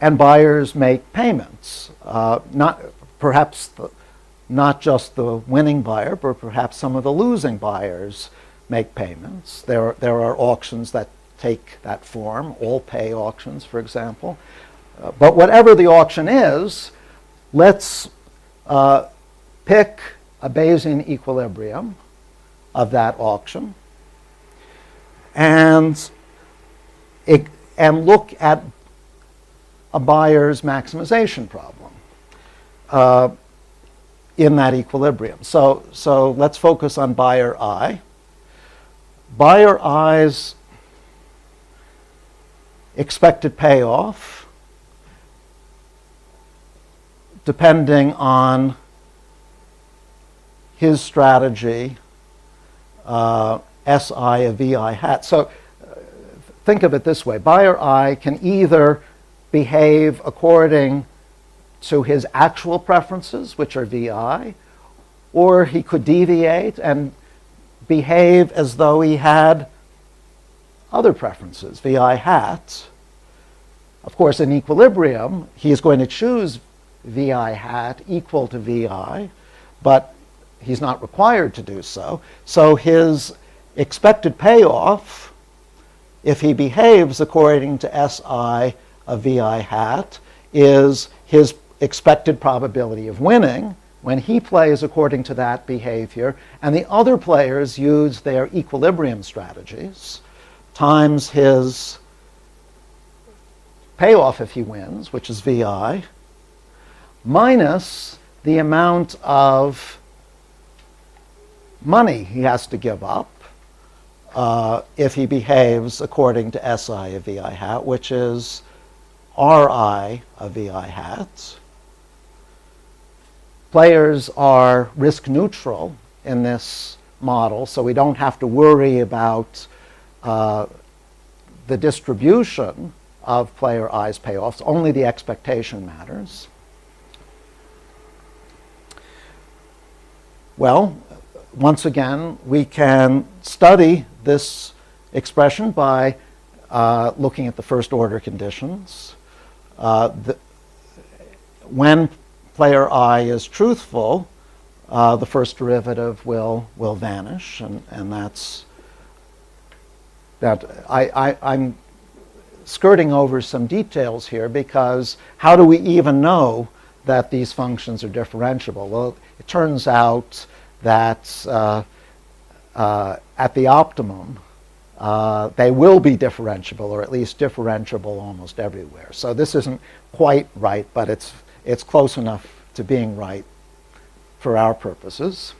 buyers make payments. Not just the winning buyer, but perhaps some of the losing buyers make payments. There are auctions that take that form, all pay auctions, for example. But whatever the auction is, let's pick a Bayesian equilibrium of that auction and look at a buyer's maximization problem in that equilibrium. So let's focus on buyer I. Buyer I's expected payoff, depending on his strategy, SI of VI hat. So think of it this way. Buyer I can either behave according to his actual preferences, which are VI, or he could deviate and behave as though he had other preferences, VI hat. Of course, in equilibrium, he is going to choose VI hat equal to VI, but he's not required to do so. So his expected payoff, if he behaves according to SI of VI hat, is his expected probability of winning when he plays according to that behavior, and the other players use their equilibrium strategies, times his payoff if he wins, which is VI, minus the amount of money he has to give up if he behaves according to SI of VI hat, which is RI of VI hat. Players are risk neutral in this model, so we don't have to worry about the distribution of player I's payoffs. Only the expectation matters. Well, once again, we can study this expression by looking at the first order conditions. When player I is truthful, the first derivative will vanish, and that's that. I'm skirting over some details here because how do we even know that these functions are differentiable? Well, it turns out that at the optimum, they will be differentiable, or at least differentiable almost everywhere. So this isn't quite right, but it's close enough to being right for our purposes.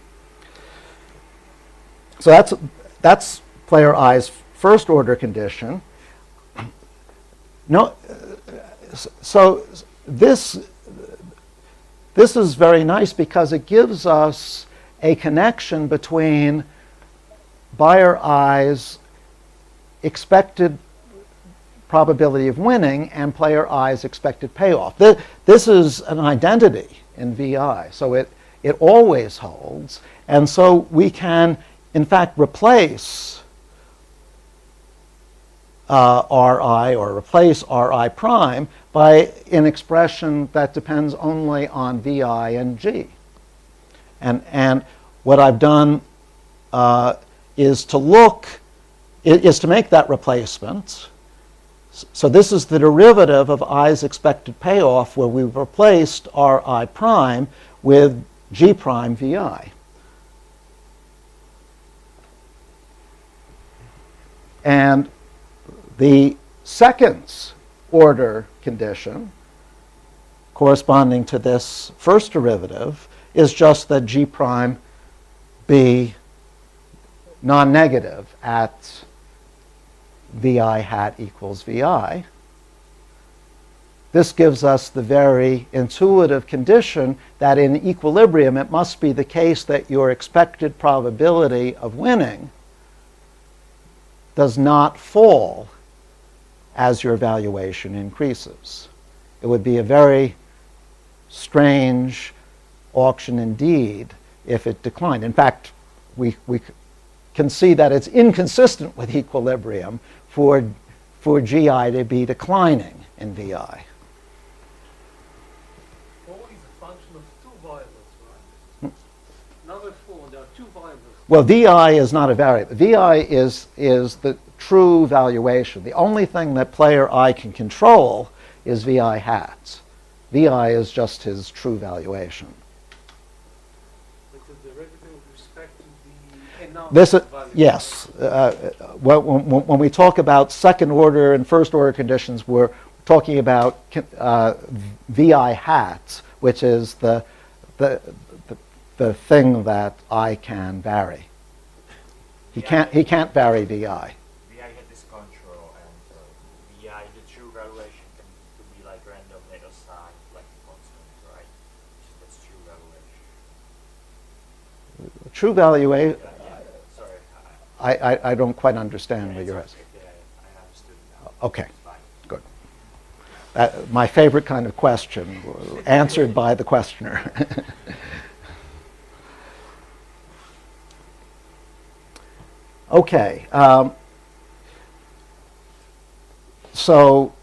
So that's player I's first order condition. No, so this is very nice because it gives us a connection between buyer I's expected probability of winning and player I's expected payoff. This is an identity in VI, so it always holds. And so we can, in fact, replace RI or replace RI prime by an expression that depends only on VI and G. And what I've done is to make that replacement. So this is the derivative of I's expected payoff where we've replaced RI prime with G prime VI. And the second order condition corresponding to this first derivative is just that G prime be non-negative at VI hat equals VI. This gives us the very intuitive condition that in equilibrium it must be the case that your expected probability of winning does not fall as your valuation increases. It would be a very strange auction indeed if it declined. In fact, we can see that it's inconsistent with equilibrium for GI to be declining in VI. O is a function of two variables, right? Now with 4, there are two variables. Well, VI is not a variable. VI is the true valuation. The only thing that player I can control is VI hat. VI is just his true valuation. It's a derivative with respect to the announced This value. yes. When we talk about second order and first order conditions, we're talking about VI hat, which is the thing that I can vary. He can't vary VI. VI had this control, and VI, the true valuation could be like random little sign, like a constant, right? That's true valuation. True valuation. Sorry. I don't quite understand what you're asking. I understood now. Okay, Fine. good. My favorite kind of question, answered by the questioner. Okay. So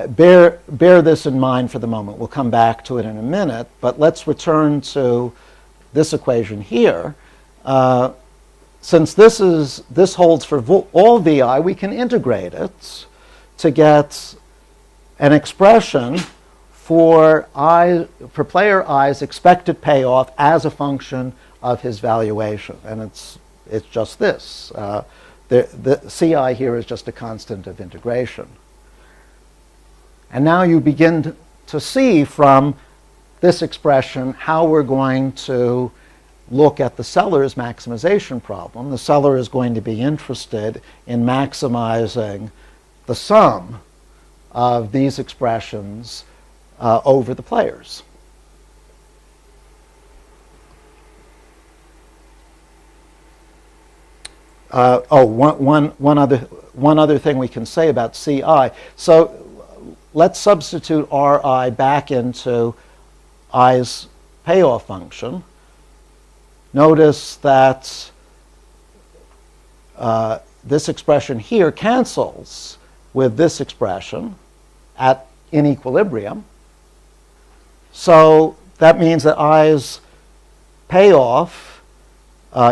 bear this in mind for the moment. We'll come back to it in a minute, but let's return to this equation here. Since this holds for all VI, we can integrate it to get an expression for player I's expected payoff as a function of his valuation, and it's just this. The CI here is just a constant of integration. And now you begin to see from this expression how we're going to look at the seller's maximization problem. The seller is going to be interested in maximizing the sum of these expressions over the players. One other thing we can say about CI. So let's substitute Ri back into I's payoff function. Notice that this expression here cancels with this expression in equilibrium. So that means that I's payoff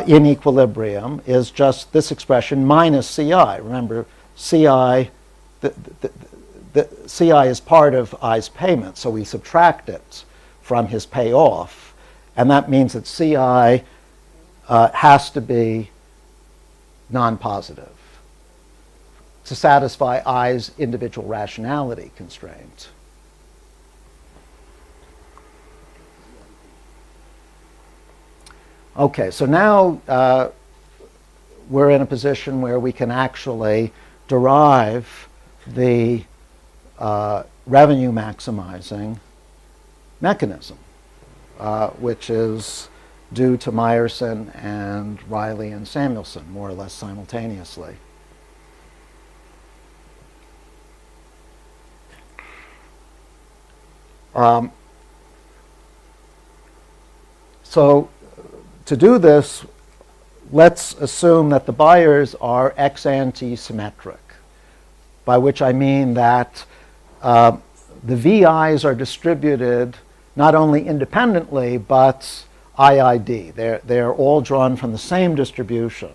in equilibrium is just this expression minus CI. Remember, CI is part of I's payment, so we subtract it from his payoff, and that means that CI has to be non-positive to satisfy I's individual rationality constraint. Okay, so now we're in a position where we can actually derive the revenue maximizing mechanism, which is due to Meyerson and Riley and Samuelson, more or less simultaneously. So to do this, let's assume that the buyers are ex-ante symmetric, by which I mean that the VIs are distributed not only independently, but IID. They're all drawn from the same distribution,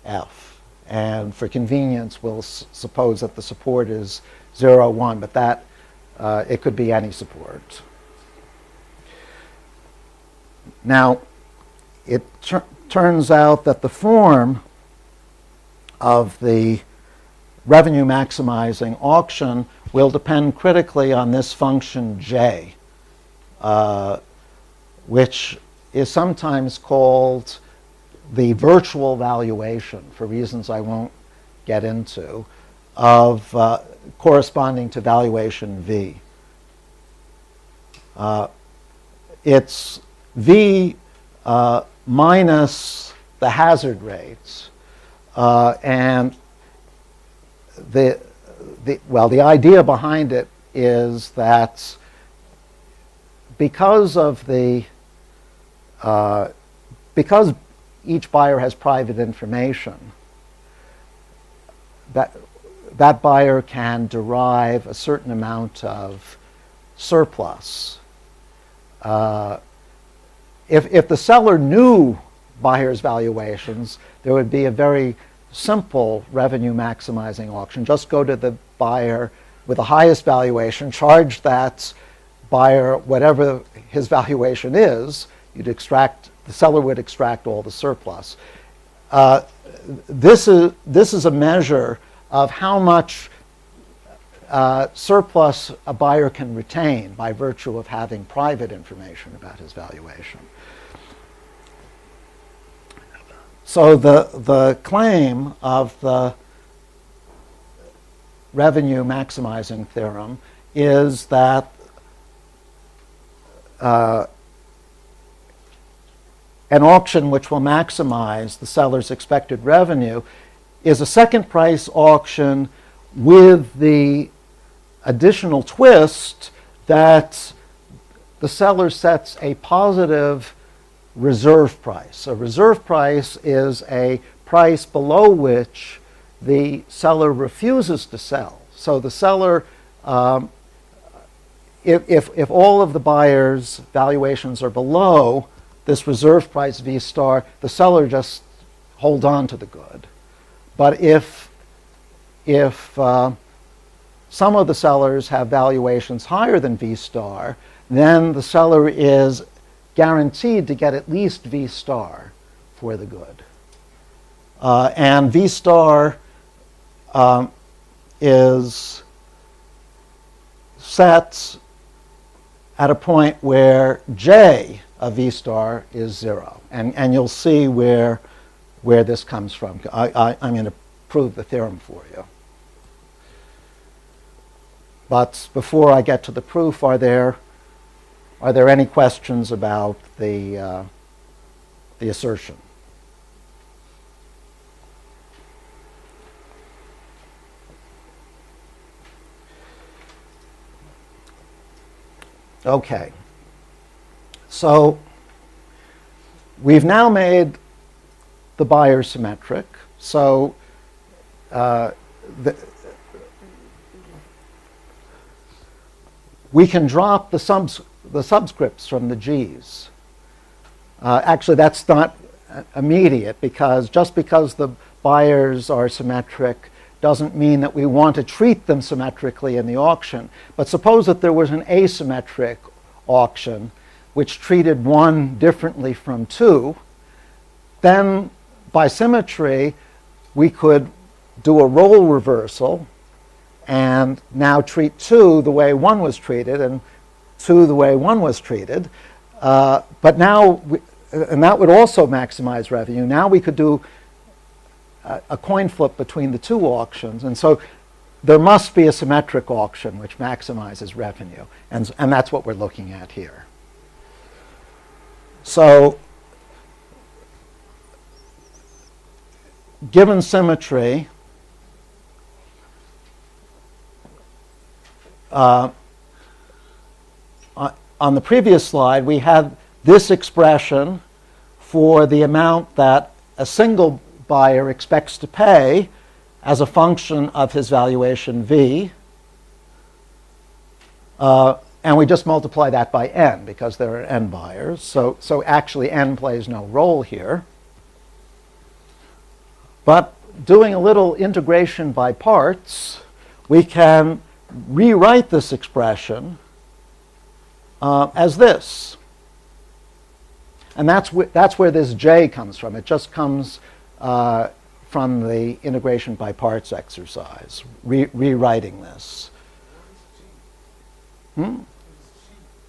F. And for convenience, we'll suppose that the support is 0, 1, but that it could be any support. Now, it turns out that the form of the revenue maximizing auction will depend critically on this function J, which is sometimes called the virtual valuation, for reasons I won't get into, of corresponding to valuation V. It's V minus the hazard rates, and the idea behind it is that because each buyer has private information, that buyer can derive a certain amount of surplus. If the seller knew buyers' valuations, there would be a very simple revenue maximizing auction. Just go to the buyer with the highest valuation, charge that buyer whatever his valuation is, the seller would extract all the surplus. This is a measure of how much surplus a buyer can retain by virtue of having private information about his valuation. So the claim of the revenue maximizing theorem is that an auction which will maximize the seller's expected revenue is a second price auction with the additional twist that the seller sets a positive reserve price. A reserve price is a price below which the seller refuses to sell. So the seller, if all of the buyers' valuations are below this reserve price V star, the seller just holds on to the good. But if some of the sellers have valuations higher than V star, then the seller is guaranteed to get at least V star for the good. And V star is set at a point where J of V star is 0. And you'll see where this comes from. I'm going to prove the theorem for you. But before I get to the proof, are there any questions about the assertion? Okay. So we've now made the buyer symmetric. So we can drop the subscripts from the G's. Actually, that's not immediate, because just because the buyers are symmetric doesn't mean that we want to treat them symmetrically in the auction. But suppose that there was an asymmetric auction which treated 1 differently from 2, then by symmetry we could do a role reversal and now treat 2 the way 1 was treated and 2 the way 1 was treated. But now, and that would also maximize revenue. Now we could do a coin flip between the 2 auctions. And so there must be a symmetric auction which maximizes revenue. And that's what we're looking at here. So given symmetry, on the previous slide, we had this expression for the amount that a single buyer expects to pay as a function of his valuation V. And we just multiply that by n because there are n buyers. So actually n plays no role here. But doing a little integration by parts, we can rewrite this expression as this. And that's where this J comes from. It just comes from the integration by parts exercise, rewriting this.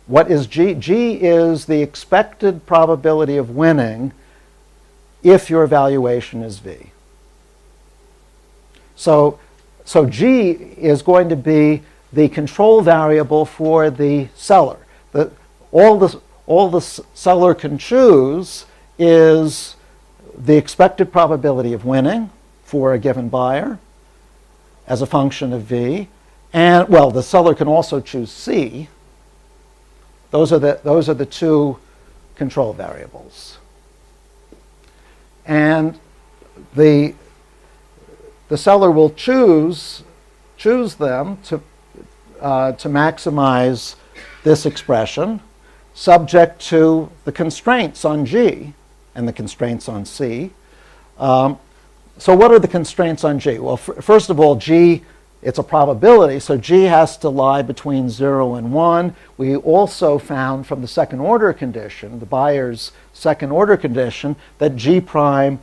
What is G? G is the expected probability of winning if your valuation is V. So G is going to be the control variable for the seller. All the seller can choose is the expected probability of winning for a given buyer as a function of V. And, well, the seller can also choose C. Those are the 2 control variables. And the seller will choose them to maximize this expression, subject to the constraints on G and the constraints on C. So what are the constraints on G? Well, first of all, G, it's a probability, so G has to lie between 0 and 1. We also found from the second order condition, the buyer's second order condition, that G prime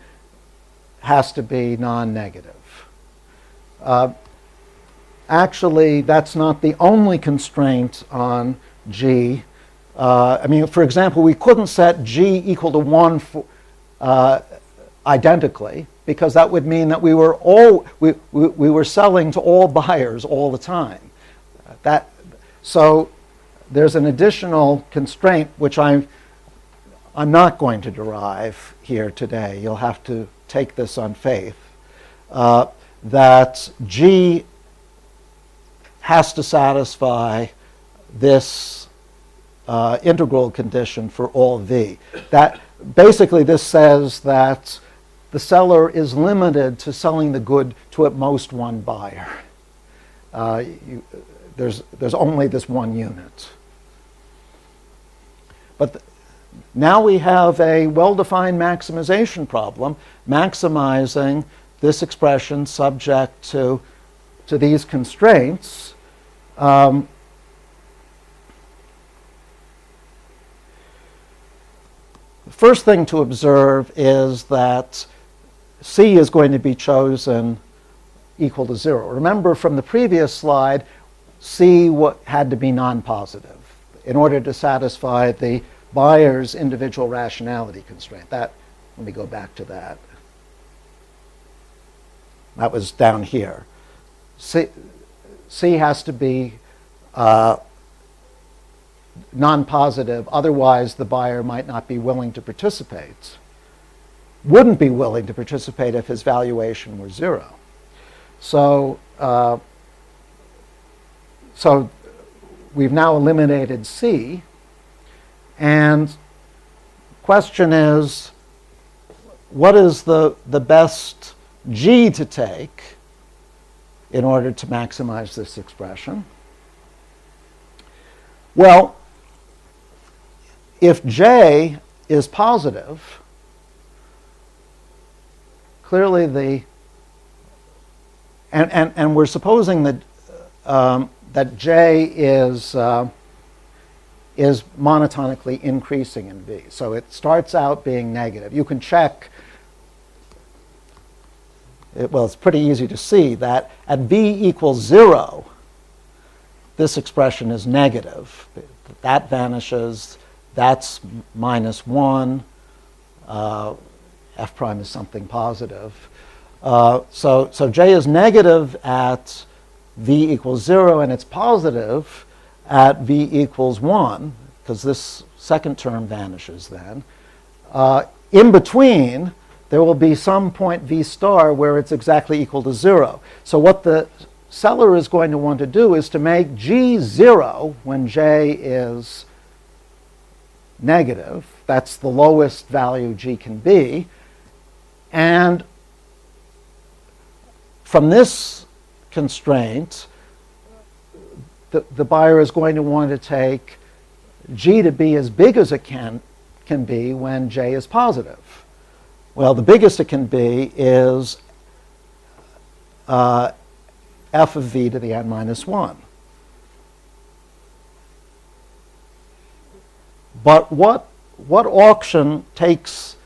has to be non-negative. Actually, that's not the only constraint on G. I mean, for example, we couldn't set G equal to 1 identically, because that would mean that we were selling to all buyers all the time. So there's an additional constraint which I'm not going to derive here today. You'll have to take this on faith. That G has to satisfy this integral condition for all v. That basically this says that the seller is limited to selling the good to at most one buyer. There's only this one unit. But now we have a well-defined maximization problem, maximizing this expression subject to these constraints. The first thing to observe is that C is going to be chosen equal to 0. Remember from the previous slide, C had to be non-positive in order to satisfy the buyer's individual rationality constraint. Let me go back to that. That was down here. C has to be non-positive, otherwise the buyer might not be willing to participate. Wouldn't be willing to participate if his valuation were 0. So we've now eliminated C, and the question is, what is the best G to take in order to maximize this expression? Well, if J is positive, clearly and we're supposing that that J is monotonically increasing in V. So it starts out being negative. You can check, it's pretty easy to see that at V equals 0, this expression is negative. That vanishes. That's minus 1. F prime is something positive. So J is negative at V equals 0, and it's positive at V equals 1, because this second term vanishes then. In between, there will be some point V star where it's exactly equal to 0. So what the seller is going to want to do is to make G 0 when J is negative. That's the lowest value G can be. And from this constraint, the buyer is going to want to take G to be as big as it can be when J is positive. Well, the biggest it can be is f of V to the n minus 1. But what auction takes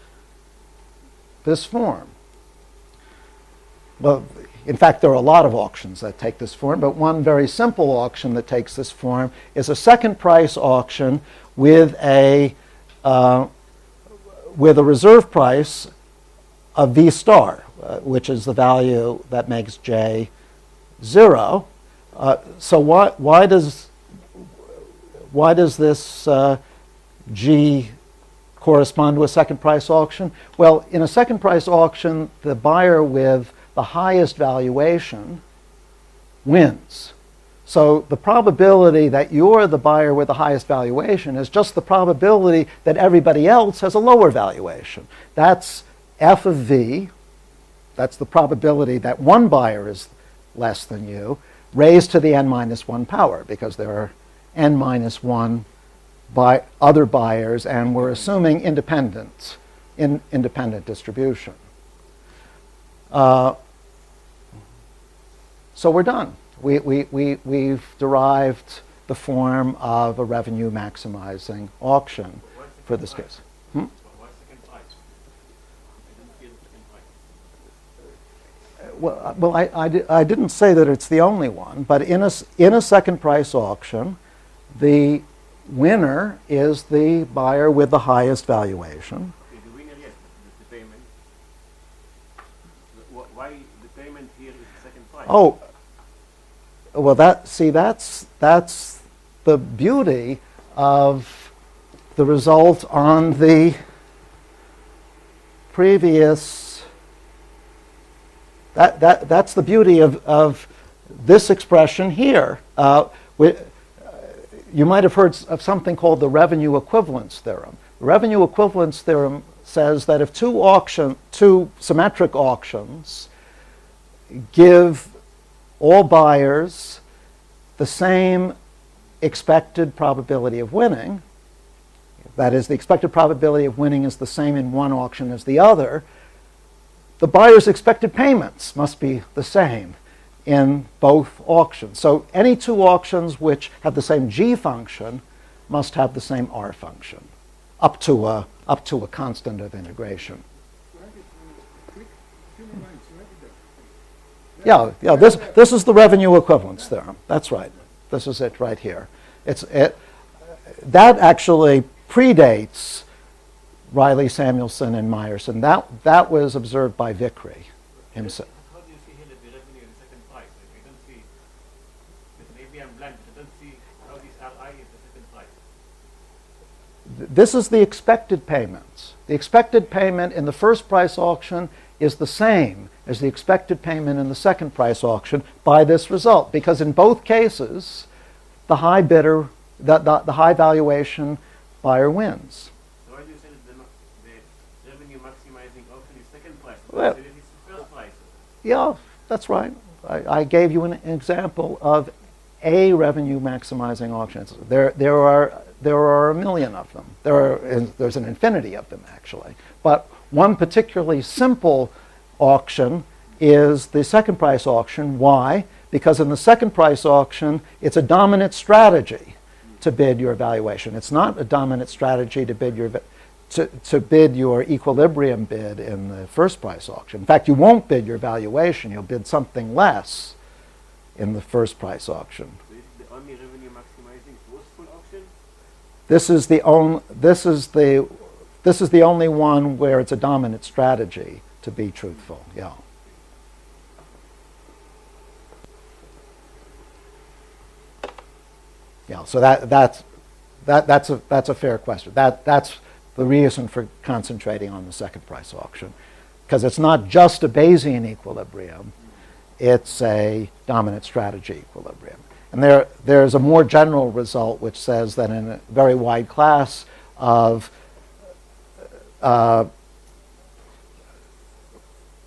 this form? Well, in fact, there are a lot of auctions that take this form, but one very simple auction that takes this form is a second price auction with a reserve price of V star, which is the value that makes J 0. So why does this G correspond to a second price auction? Well, in a second price auction, the buyer with the highest valuation wins. So the probability that you're the buyer with the highest valuation is just the probability that everybody else has a lower valuation. That's f of V. That's the probability that one buyer is less than you, raised to the n minus 1 power, because there are n minus 1 by other buyers, and we're assuming independent distribution. So we're done. We've derived the form of a revenue maximizing auction for this case. Why second price? I didn't see the second price. Well, I didn't say that it's the only one, but in a second price auction, the winner is the buyer with the highest valuation. Okay, the winner, yes, the payment. Why the payment here is the second price? Oh, well, that's the beauty of the result on the previous. That's the beauty of this expression here. You might have heard of something called the revenue equivalence theorem. The revenue equivalence theorem says that if two symmetric auctions give all buyers the same expected probability of winning, that is, the expected probability of winning is the same in one auction as the other, the buyer's expected payments must be the same in both auctions. So any two auctions which have the same G function must have the same R function, up to a constant of integration. Yeah, this is the revenue equivalence theorem. That's right. This is it right here. That actually predates Riley, Samuelson, and Meyerson. That was observed by Vickrey himself. How do you see here the revenue in the second price? I don't see, maybe I'm blind, but I don't see how this RI is the second price. This is the expected payments. The expected payment in the first price auction is the same as the expected payment in the second price auction by this result, because in both cases, the high bidder, the high valuation buyer wins. So why do you say that the revenue maximizing auction is second price? Well, So it is the first price. yeah, that's right. I gave you an example of a revenue maximizing auction. There are a million of them. There's an infinity of them, actually. But one particularly simple auction is the second price auction. Why? Because in the second price auction, it's a dominant strategy to bid your valuation. It's not a dominant strategy to bid your equilibrium bid in the first price auction. In fact, you won't bid your valuation. You'll bid something less in the first price auction. So is the only revenue maximizing forceful auction? This is the only one where it's a dominant strategy to be truthful. Yeah. Yeah. So that's a fair question. That's the reason for concentrating on the second price auction, because it's not just a Bayesian equilibrium; it's a dominant strategy equilibrium. And there's a more general result which says that in a very wide class of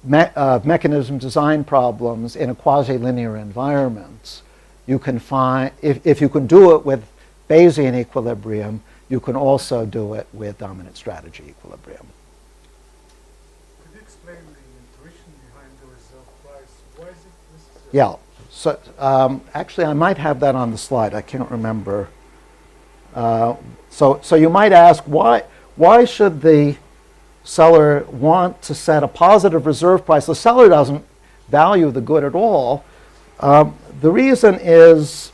mechanism design problems in a quasi-linear environment, you can find, if you can do it with Bayesian equilibrium, you can also do it with dominant strategy equilibrium. Could you explain the intuition behind the reserve price? Why is it necessary? Yeah. So actually, I might have that on the slide. I can't remember. So you might ask, why should the seller want to set a positive reserve price? The seller doesn't value the good at all. The reason is,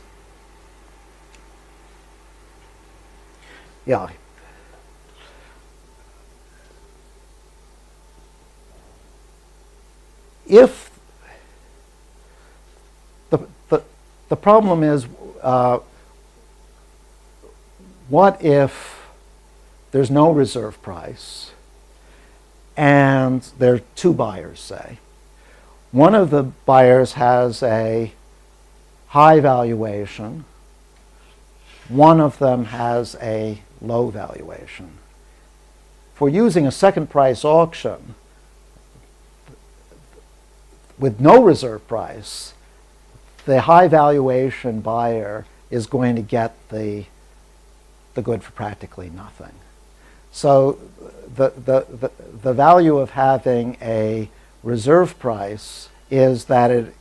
yeah, if the problem is, what if there's no reserve price and there are two buyers, say? One of the buyers has a high valuation. One of them has a low valuation. For using a second price auction with no reserve price, the high valuation buyer is going to get the good for practically nothing. So the value of having a reserve price is that it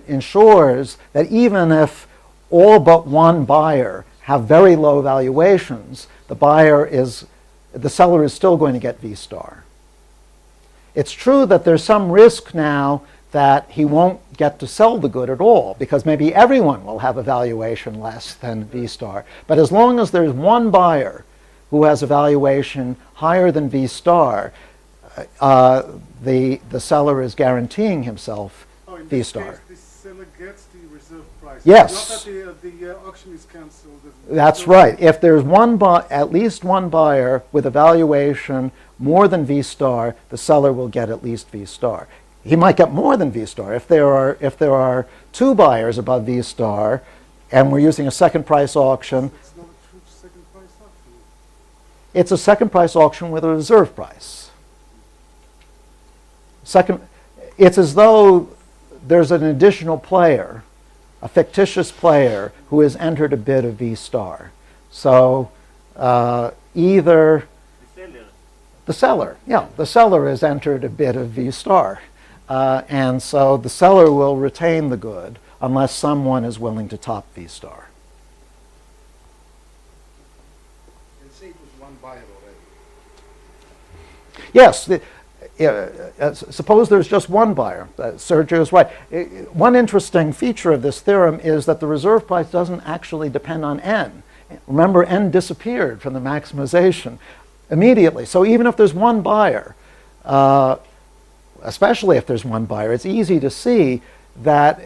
ensures that even if all but one buyer have very low valuations, the seller is still going to get V star. It's true that there's some risk now that he won't get to sell the good at all, because maybe everyone will have a valuation less than V star. But as long as there's one buyer who has a valuation higher than V star, the seller is guaranteeing himself V star. The seller gets the reserve price. Yes. Not that the auction is cancelled. That's right. If there's at least one buyer with a valuation more than V star, the seller will get at least V star. He might get more than V star. If there are two buyers above V star, and we're using a second price auction, It's not a true second price auction. it's a second price auction with a reserve price. It's as though there's an additional player, a fictitious player, who has entered a bid of V star. So either The seller. the seller has entered a bid of V star. And so the seller will retain the good unless someone is willing to top V star. And say it was one buyer already. Yes, suppose there's just one buyer. Sergio is right. One interesting feature of this theorem is that the reserve price doesn't actually depend on n. Remember, n disappeared from the maximization immediately. So even if there's one buyer, especially if there's one buyer, it's easy to see that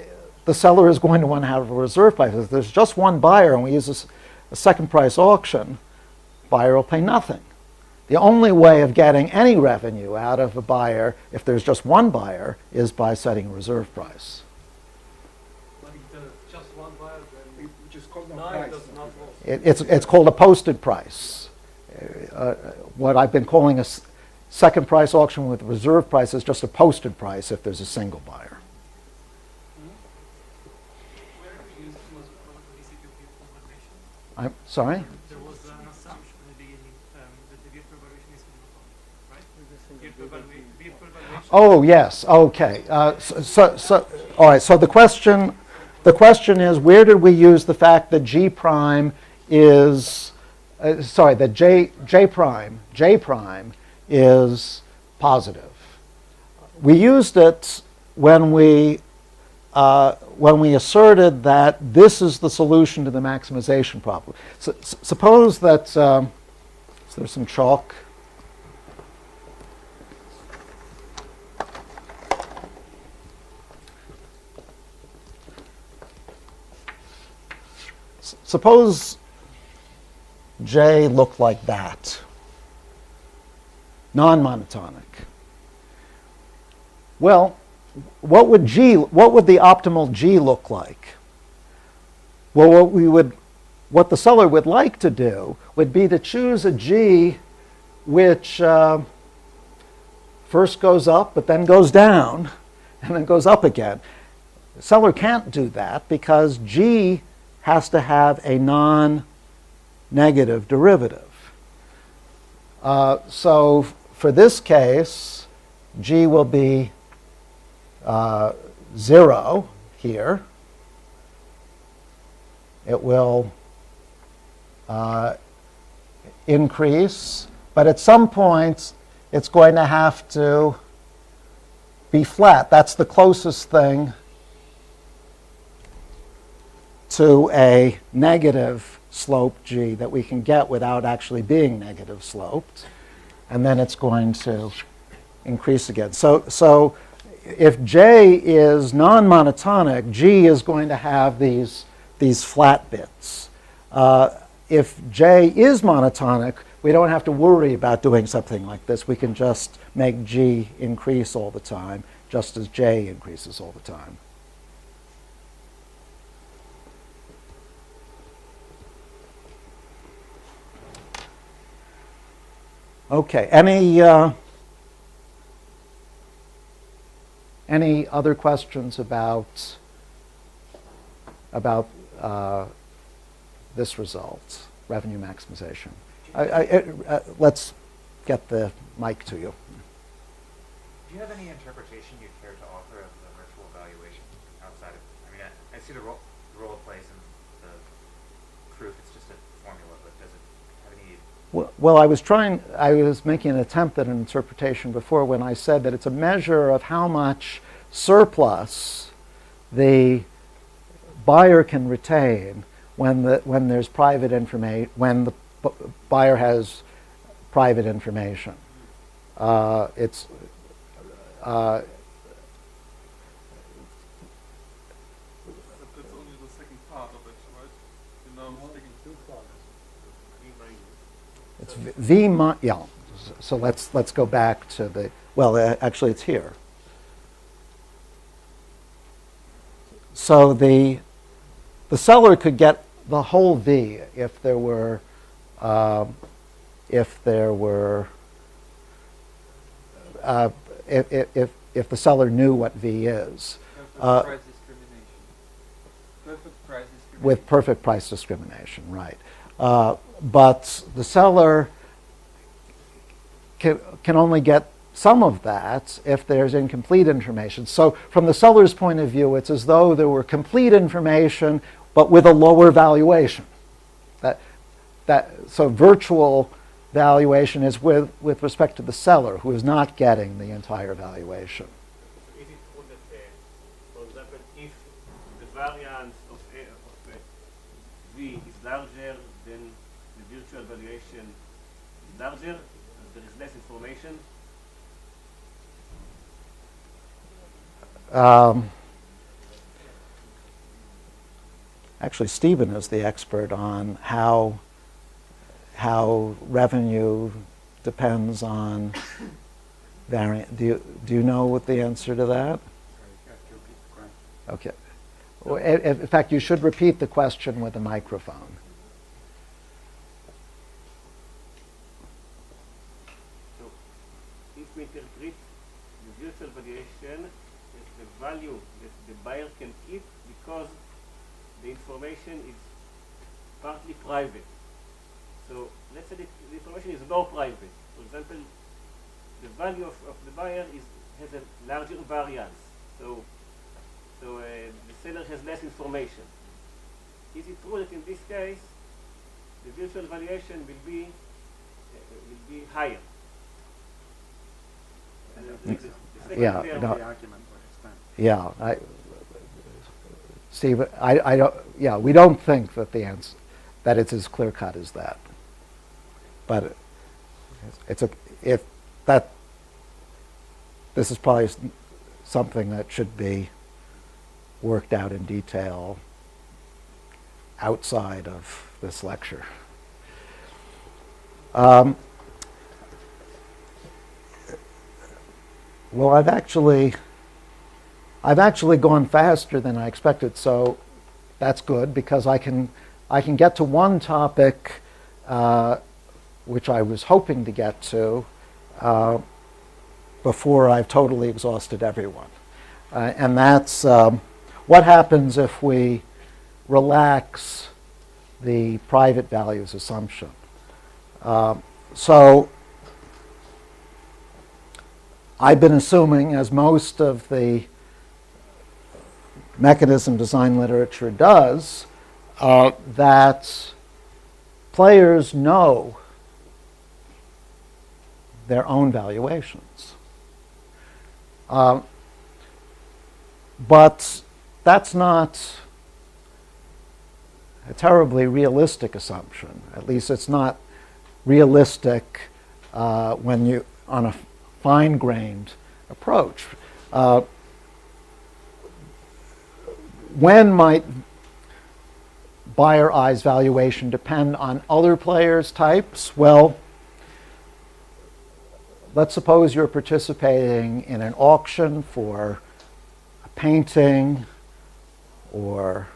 the seller is going to want to have a reserve price. If there's just one buyer and we use a second price auction, buyer will pay nothing. The only way of getting any revenue out of a buyer, if there's just one buyer, is by setting a reserve price. But if there's just one buyer, then We just call them nine price. does not work. It's called a posted price. What I've been calling a second price auction with reserve price is just a posted price if there's a single buyer. Where we used was VCG evaluation. I'm sorry? There was an assumption in the beginning that the virtual evaluation is monotonic, right? Virtual evaluation. Oh, yes. Okay. All right. So the question is, where did we use the fact that G prime is, that J prime is positive? We used it when we asserted that this is the solution to the maximization problem. So, suppose that so there's some chalk. Suppose J looked like that, non-monotonic. Well, what would the optimal G look like? Well, what the seller would like to do would be to choose a G which first goes up but then goes down and then goes up again. The seller can't do that because G has to have a non-negative derivative. So for this case, G will be 0 here. It will increase, but at some point it's going to have to be flat. That's the closest thing to a negative slope G that we can get without actually being negative sloped. And then it's going to increase again. So if J is non-monotonic, G is going to have these flat bits. If J is monotonic, we don't have to worry about doing something like this. We can just make G increase all the time, just as J increases all the time. Okay, any other questions about this result, revenue maximization? Let's get the mic to you. Do you have any interpretation you'd care to offer of the virtual evaluation outside of, I see the role it plays in the proof, it's just a formula, but does it have any... Well, I was making an attempt at an interpretation before when I said that it's a measure of how much surplus the buyer can retain when there's private information, when the buyer has private information. It's That's only the second part of it, right? It's V mi, yeah. So let's go back to the, well, actually it's here. so the seller could get the whole V if there were if the seller knew what V is. Price discrimination. Perfect price discrimination. With perfect price discrimination, right. But the seller can only get some of that if there's incomplete information. So from the seller's point of view, it's as though there were complete information, but with a lower valuation. So virtual valuation is with respect to the seller, who is not getting the entire valuation. Is it true that, for example, if the variance of V is larger than the virtual valuation is larger, there is less information? Actually, Stephen is the expert on how revenue depends on variant. Do you know what the answer to that? Okay. Well, in fact, you should repeat the question with a microphone. So, if we interpret the virtual valuation as the value that the buyer can keep because the information is partly private. So let's say the information is more private. For example, the value of the buyer has a larger variance. So the seller has less information. Is it true that in this case the virtual valuation will be higher? Yeah. No. Yeah. Steve, I don't. Yeah, we don't think that the answer that it's as clear cut as that. But this is probably something that should be worked out in detail outside of this lecture. Well, I've actually gone faster than I expected, so that's good because I can get to one topic which I was hoping to get to before I've totally exhausted everyone. And that's what happens if we relax the private values assumption. So I've been assuming, as most of the mechanism design literature does, that players know their own valuations. But that's not a terribly realistic assumption. At least it's not realistic when you on a fine-grained approach. When might buyer I's valuation depend on other players' types? Well, let's suppose you're participating in an auction for a painting or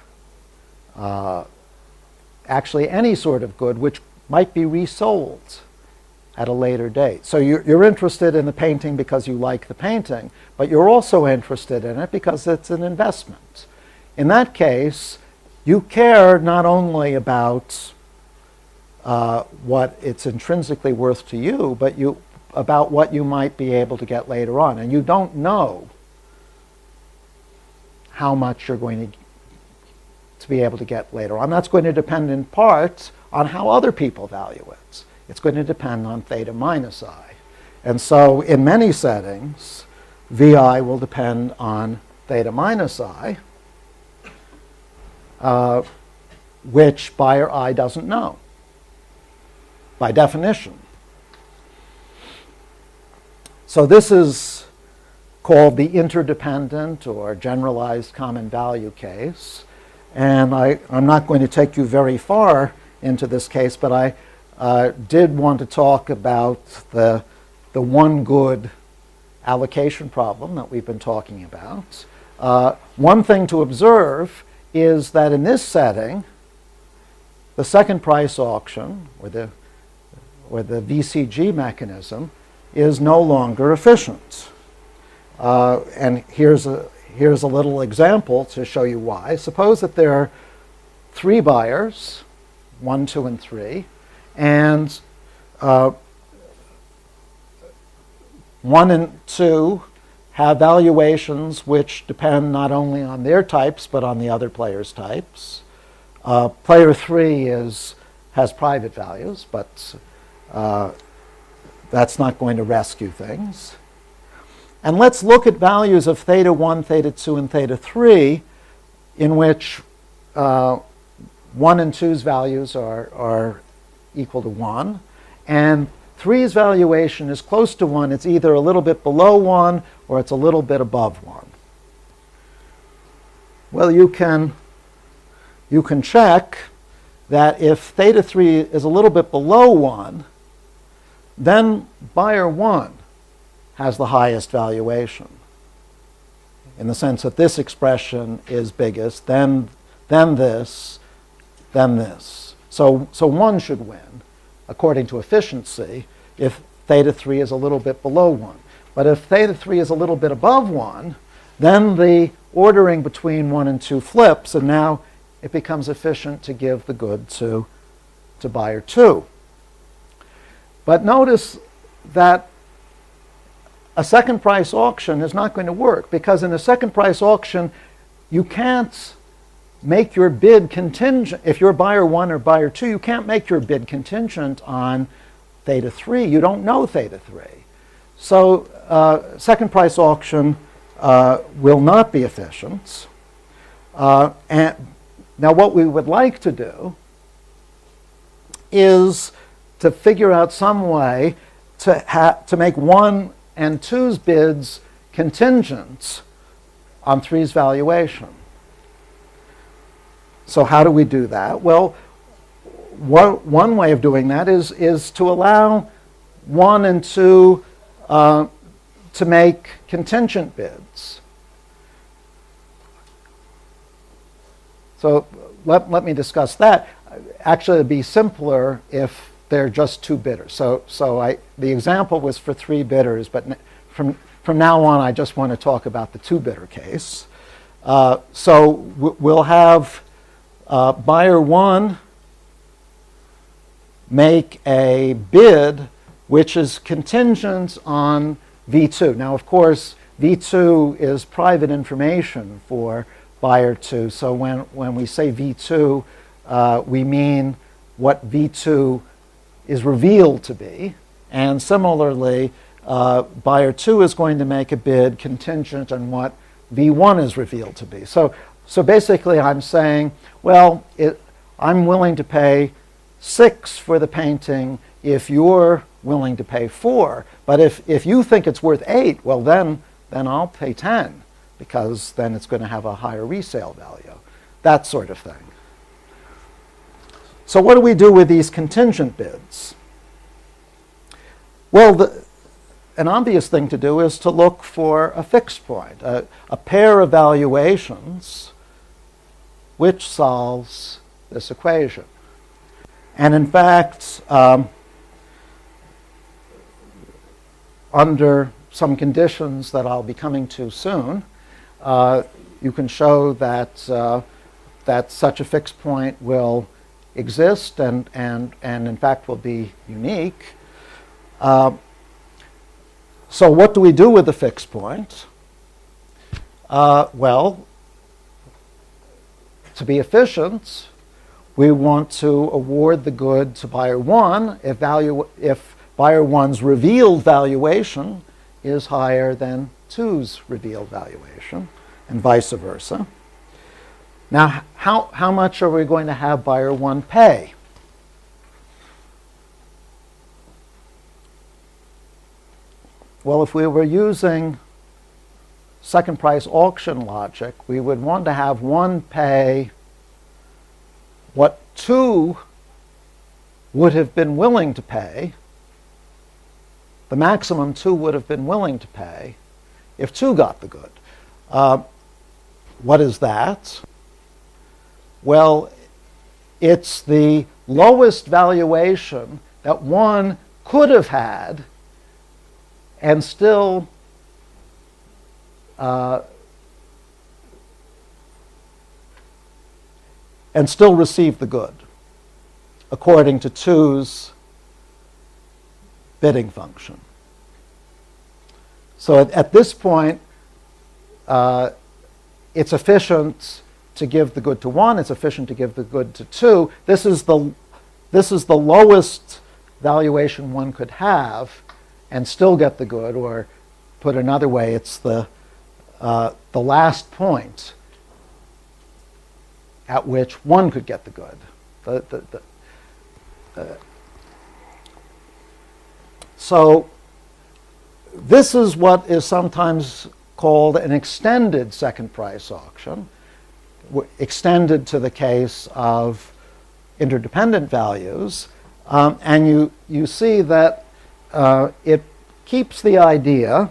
actually any sort of good which might be resold at a later date. So you're interested in the painting because you like the painting, but you're also interested in it because it's an investment. In that case, you care not only about what it's intrinsically worth to you, but about what you might be able to get later on. And you don't know how much you're going to be able to get later on. That's going to depend in part on how other people value it. It's going to depend on theta minus I. And so in many settings, VI will depend on theta minus I, which buyer I doesn't know, by definition. So this is called the interdependent or generalized common value case. And I'm not going to take you very far into this case, but I did want to talk about the one good allocation problem that we've been talking about. One thing to observe is that in this setting, the second price auction, or the VCG mechanism, is no longer efficient. And here's a little example to show you why. Suppose that there are 3 buyers, 1, 2, and 3, and 1 and 2 have valuations which depend not only on their types but on the other player's types. Player 3 has private values, but that's not going to rescue things. And let's look at values of theta 1, theta 2, and theta 3 in which 1 and 2's values are equal to 1, and 3's valuation is close to 1. It's either a little bit below 1 or it's a little bit above 1. Well, you can check that if theta 3 is a little bit below 1, then buyer 1 has the highest valuation, in the sense that this expression is biggest, then this, then this. So 1 should win, according to efficiency, if theta 3 is a little bit below 1. But if theta 3 is a little bit above 1, then the ordering between 1 and 2 flips, and now it becomes efficient to give the good to buyer 2. But notice that a second price auction is not going to work, because in a second price auction, you can't make your bid contingent. If you're buyer 1 or buyer 2, you can't make your bid contingent on theta 3. You don't know theta 3. So second price auction will not be efficient. And now what we would like to do is to figure out some way to make 1 and 2's bids contingent on 3's valuation. So how do we do that? Well, one way of doing that is to allow 1 and 2 to make contingent bids. So let me discuss that. Actually, it would be simpler if they're just 2 bidders. So the example was for 3 bidders, but from now on, I just want to talk about the 2-bidder case. So we'll have buyer 1 make a bid which is contingent on V2. Now, of course, V2 is private information for buyer 2. So when we say V2, we mean what V2 is revealed to be. And similarly, buyer 2 is going to make a bid contingent on what V1 is revealed to be. So basically, I'm saying, well, I'm willing to pay 6 for the painting if you're willing to pay 4. But if you think it's worth 8, well, then I'll pay 10, because then it's going to have a higher resale value. That sort of thing. So what do we do with these contingent bids? Well, an obvious thing to do is to look for a fixed point, a pair of valuations which solves this equation. And in fact, under some conditions that I'll be coming to soon, you can show that such a fixed point will exist and in fact will be unique. So what do we do with the fixed point? Well, to be efficient, we want to award the good to buyer 1 if buyer 1's revealed valuation is higher than 2's revealed valuation, and vice versa. Now, how much are we going to have buyer 1 pay? Well, if we were using second price auction logic, we would want to have 1 pay what 2 would have been willing to pay, the maximum 2 would have been willing to pay if 2 got the good. What is that? Well, it's the lowest valuation that one could have had and still receive the good, according to 2's bidding function. So at this point, it's efficient to give the good to 1. It's efficient to give the good to 2. This is the lowest valuation one could have and still get the good, or put another way, it's the last point at which one could get the good. So this is what is sometimes called an extended second price auction, extended to the case of interdependent values. And you see that it keeps the idea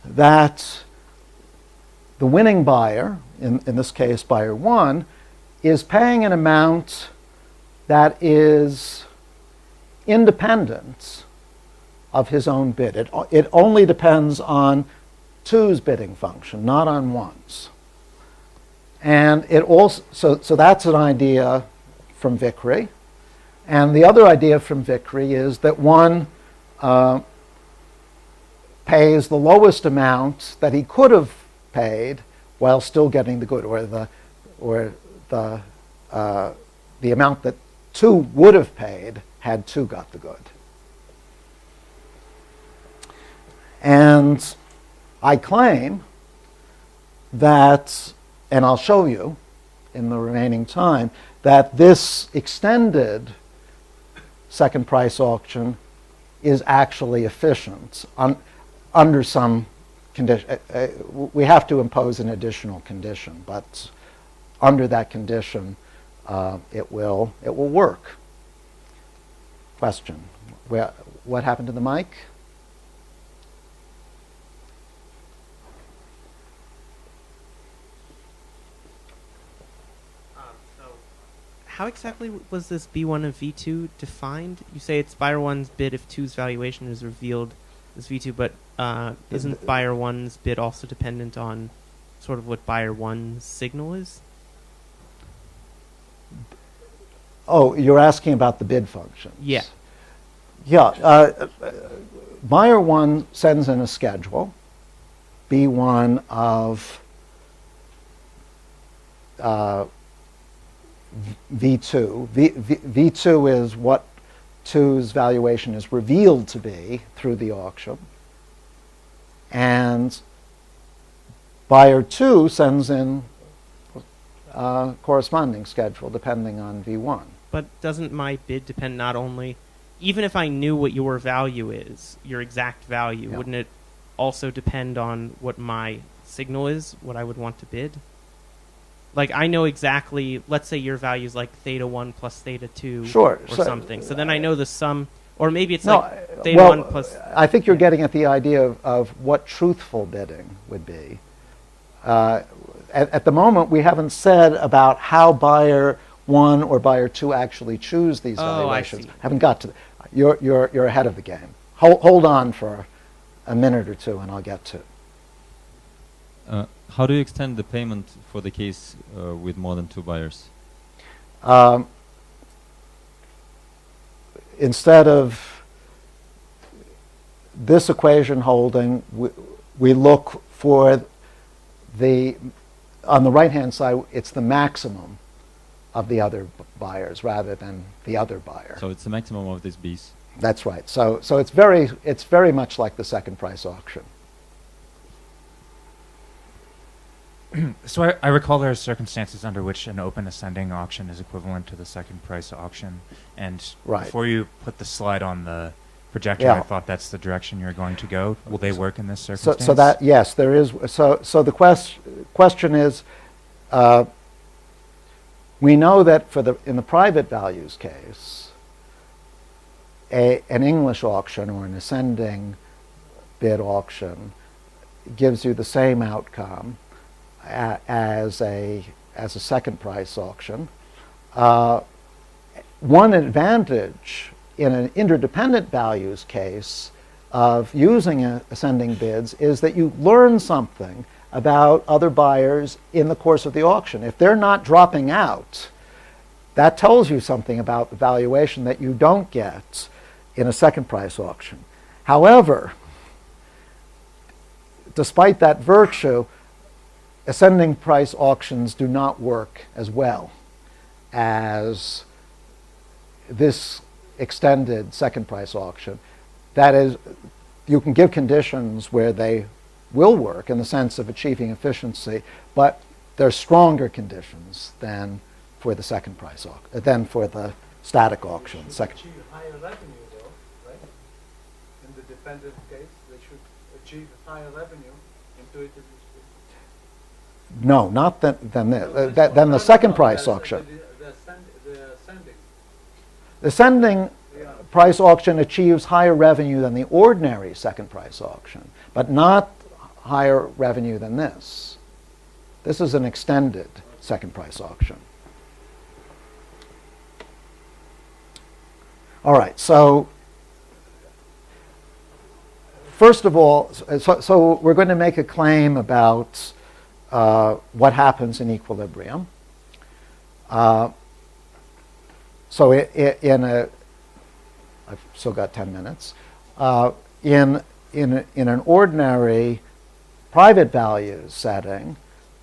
that the winning buyer, in this case buyer 1, is paying an amount that is independent of his own bid. It only depends on 2's bidding function, not on 1's. And it also, so that's an idea from Vickrey. And the other idea from Vickrey is that 1 pays the lowest amount that he could have paid while still getting the good, or the amount that 2 would have paid had 2 got the good. And I claim that, and I'll show you in the remaining time, that this extended second price auction is actually efficient under some condition. We have to impose an additional condition, but under that condition, it will work. Question: what happened to the mic? How exactly was this B1 and V2 defined? You say it's buyer 1's bid if 2's valuation is revealed as V2, but isn't buyer 1's bid also dependent on sort of what buyer 1's signal is? Oh, you're asking about the bid functions. Yeah. Yeah. Buyer 1 sends in a schedule, B1 of V2. V2 is what 2's valuation is revealed to be through the auction. And buyer 2 sends in a corresponding schedule depending on V1. But doesn't my bid depend not only, even if I knew what your value is, your exact value, Yeah. wouldn't it also depend on what my signal is, what I would want to bid? Like, I know exactly, let's say your value is like theta 1 plus theta 2 Sure. or So, something. So then I know the sum, or maybe it's No, like theta well, 1 plus... I think you're getting at the idea of what truthful bidding would be. At the moment, we haven't said about how buyer 1 or buyer 2 actually choose these valuations. I see. Haven't got to. You're ahead of the game. Hold on for a minute or two, and I'll get to it. How do you extend the payment for the case with more than 2 buyers? Instead of this equation holding, we look for on the right-hand side, it's the maximum of the other buyers rather than the other buyer. So it's the maximum of these Bs. That's right. So it's very much like the second price auction. So I recall there are circumstances under which an open ascending auction is equivalent to the second price auction. And Right. before you put the slide on the projector, Yeah. I thought that's the direction you're going to go. Will they work in this So circumstance? that, yes, there is. So the question is, we know that in the private values case, an English auction or an ascending bid auction gives you the same outcome as a second price auction. One advantage in an interdependent values case of using ascending bids is that you learn something about other buyers in the course of the auction. If they're not dropping out, that tells you something about the valuation that you don't get in a second price auction. However, despite that virtue, ascending price auctions do not work as well as this extended second price auction. That is, you can give conditions where they will work in the sense of achieving efficiency, but they're stronger conditions than for the second price auction, than for the static auction. They should achieve higher revenue though, right? In the dependent case, they should achieve higher revenue intuitively speaking. No, not than the second price auction. The ascending price auction achieves higher revenue than the ordinary second price auction, but not higher revenue than this. This is an extended second price auction. All right, so first of all, so we're going to make a claim about what happens in equilibrium. So I've still got 10 minutes. In an ordinary private values setting,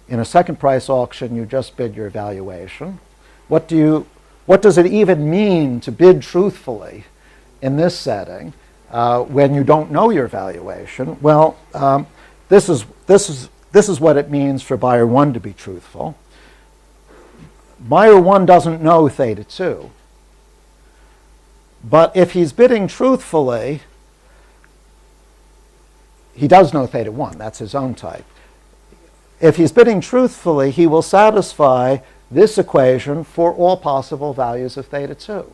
in a second price auction, you just bid your valuation. What does it even mean to bid truthfully in this setting when you don't know your valuation? Well, this is what it means for buyer 1 to be truthful. Buyer 1 doesn't know theta 2. But if he's bidding truthfully, he does know theta 1. That's his own type. If he's bidding truthfully, he will satisfy this equation for all possible values of theta 2.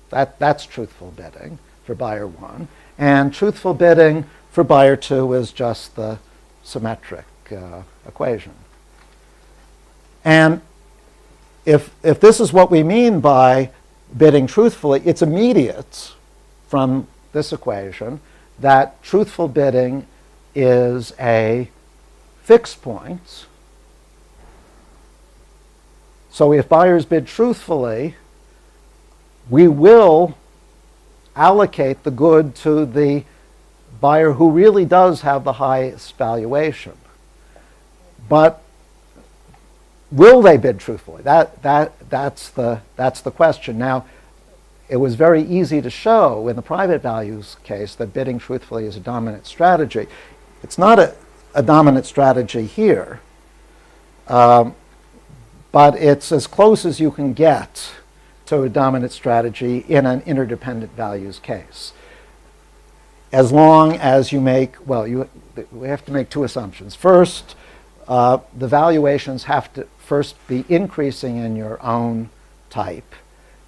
That's truthful bidding for buyer 1. And truthful bidding for buyer 2 is just the symmetric equation. And if this is what we mean by bidding truthfully, it's immediate from this equation that truthful bidding is a fixed point. So if buyers bid truthfully, we will allocate the good to the buyer who really does have the highest valuation. But will they bid truthfully? That's the question. Now, it was very easy to show in the private values case that bidding truthfully is a dominant strategy. It's not a dominant strategy here, but it's as close as you can get to a dominant strategy in an interdependent values case. As long as you make, we have to make two assumptions. First, the valuations have to first be increasing in your own type.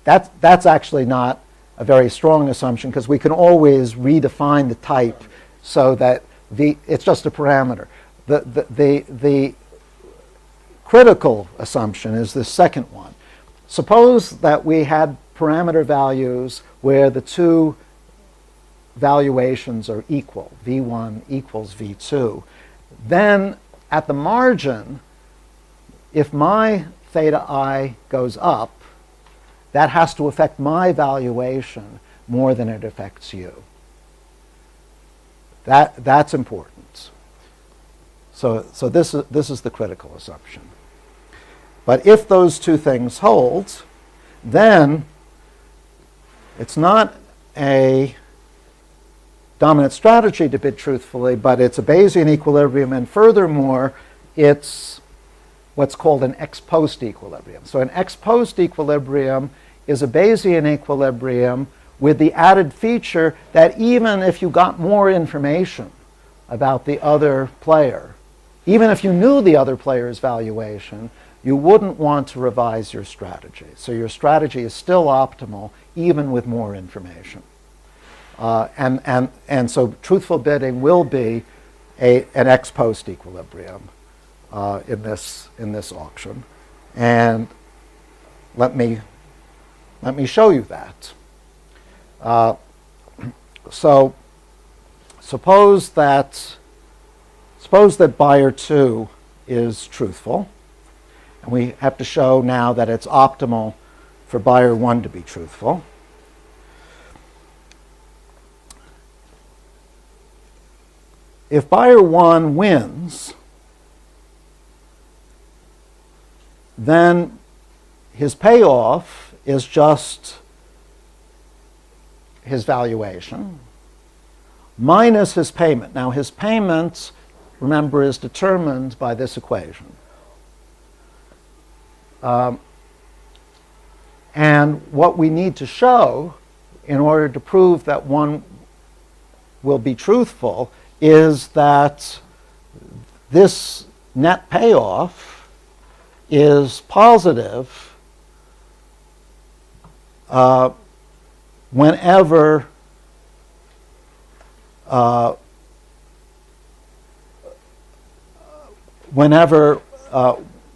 That's actually not a very strong assumption because we can always redefine the type so that it's just a parameter. The critical assumption is the second one. Suppose that we had parameter values where the two valuations are equal, V1 equals V2. Then at the margin, if my theta I goes up, that has to affect my valuation more than it affects you. That's important. So this is the critical assumption. But if those two things hold, then it's not a dominant strategy to bid truthfully, but it's a Bayesian equilibrium, and furthermore, it's what's called an ex post equilibrium. So an ex post equilibrium is a Bayesian equilibrium with the added feature that even if you got more information about the other player, even if you knew the other player's valuation, you wouldn't want to revise your strategy. So your strategy is still optimal even with more information. And so truthful bidding will be an ex post equilibrium in this auction, and let me show you that. So suppose that buyer 2 is truthful, and we have to show now that it's optimal for buyer 1 to be truthful. If buyer 1 wins, then his payoff is just his valuation minus his payment. Now his payment, remember, is determined by this equation. And what we need to show in order to prove that one will be truthful is that this net payoff is positive whenever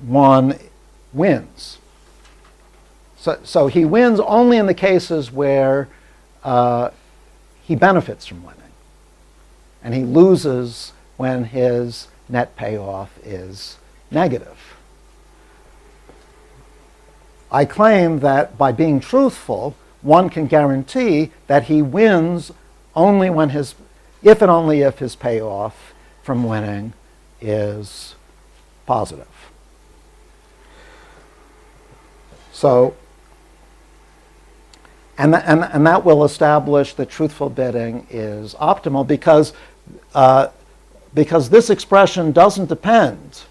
one wins. So he wins only in the cases where he benefits from winning, and he loses when his net payoff is negative. I claim that by being truthful, one can guarantee that he wins only when if and only if his payoff from winning is positive. So, and that will establish that truthful bidding is optimal because this expression doesn't depend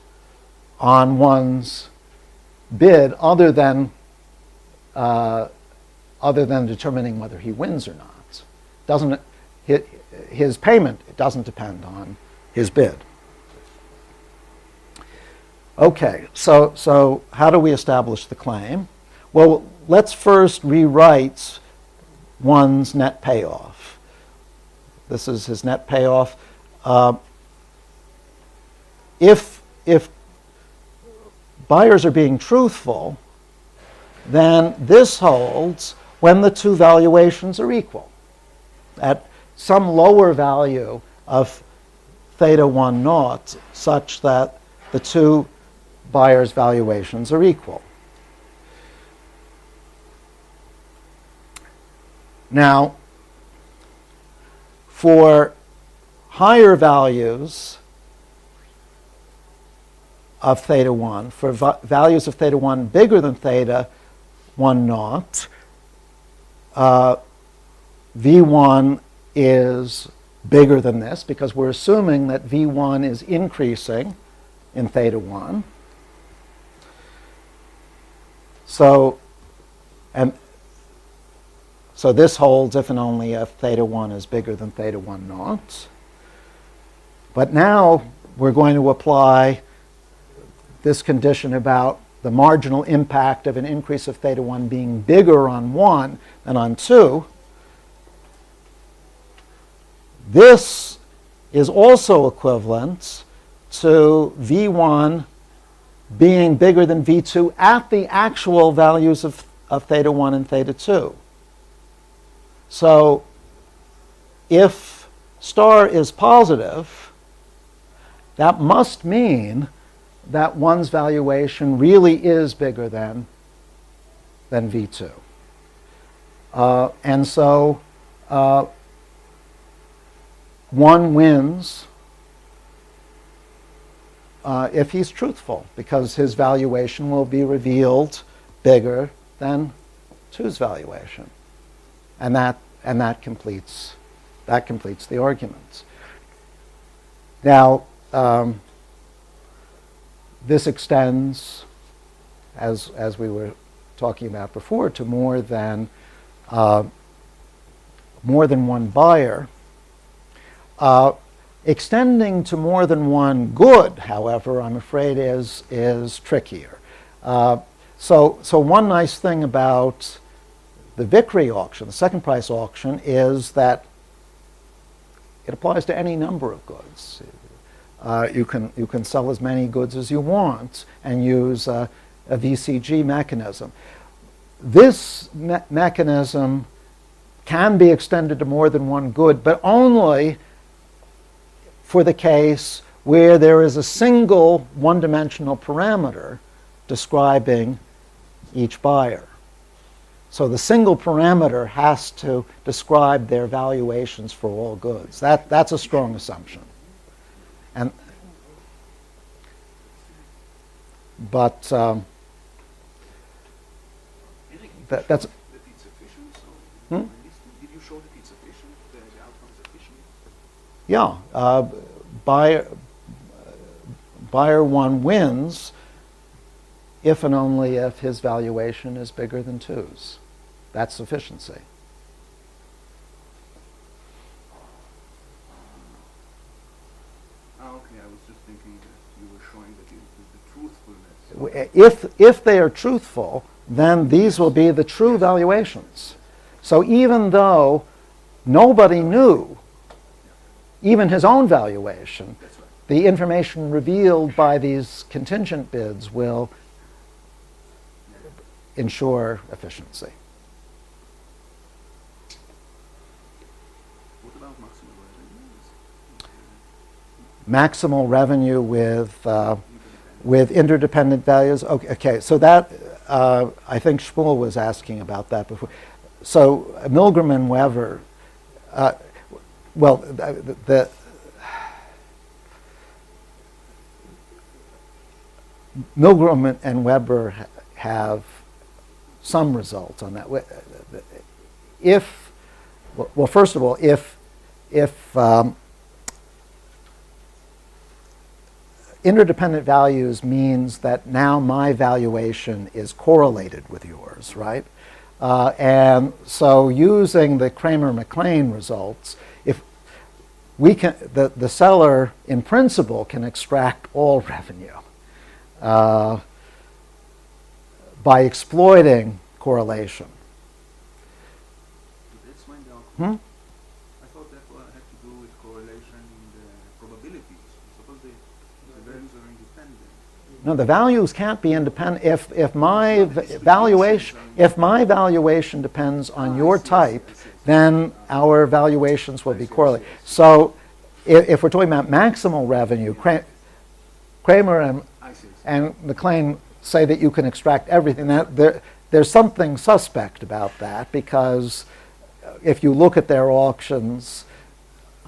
on one's bid other than determining whether he wins or not. His payment doesn't depend on his bid. Okay, so how do we establish the claim? Well, let's first rewrite one's net payoff. This is his net payoff. If buyers are being truthful, then this holds when the two valuations are equal. At some lower value of theta 1 naught such that the two buyers' valuations are equal. Now, for higher values of theta 1, for values of theta 1 bigger than theta 1 naught, V1 is bigger than this because we're assuming that V1 is increasing in theta 1. So this holds if and only if theta 1 is bigger than theta 1 naught. But now we're going to apply this condition about the marginal impact of an increase of theta 1 being bigger on 1 than on 2. This is also equivalent to V1 being bigger than V2 at the actual values of theta 1 and theta 2. So if star is positive, that must mean that one's valuation really is bigger than V2. And so one wins if he's truthful, because his valuation will be revealed bigger than 2's valuation. And that completes the argument. Now, this extends, as we were talking about before, to more than one buyer. Extending to more than one good, however, I'm afraid is trickier. So one nice thing about the Vickrey auction, the second price auction, is that it applies to any number of goods. You can sell as many goods as you want and use a VCG mechanism. This mechanism can be extended to more than one good, but only for the case where there is a single one-dimensional parameter describing each buyer. So the single parameter has to describe their valuations for all goods. That's a strong assumption. But that's. That it's efficient. So Hmm? did you show that it's efficient? The outcome is efficient. Yeah, buyer one wins if and only if his valuation is bigger than 2's. That's sufficiency. Okay, I was just thinking that you were showing that the truthfulness. If they are truthful, then these will be the true valuations. So even though nobody knew, even his own valuation, That's right. the information revealed by these contingent bids will ensure efficiency. What about maximal revenue? Maximal revenue with interdependent values. Okay, so that I think Shmuel was asking about that before. So Milgram and Weber, the Milgram and Weber have some results on that. First of all, if interdependent values means that now my valuation is correlated with yours, right? And so using the Kramer-McLean results, if we can, the seller in principle can extract all revenue by exploiting correlation. That's my doubt. Hmm? I thought that had to do with correlation in the probabilities. Suppose the values are independent. No, the values can't be independent. If my valuation depends on your type, then our valuations will be correlated. So, if we're talking about maximal revenue, Kramer and McLean say that you can extract everything. There's something suspect about that, because if you look at their auctions,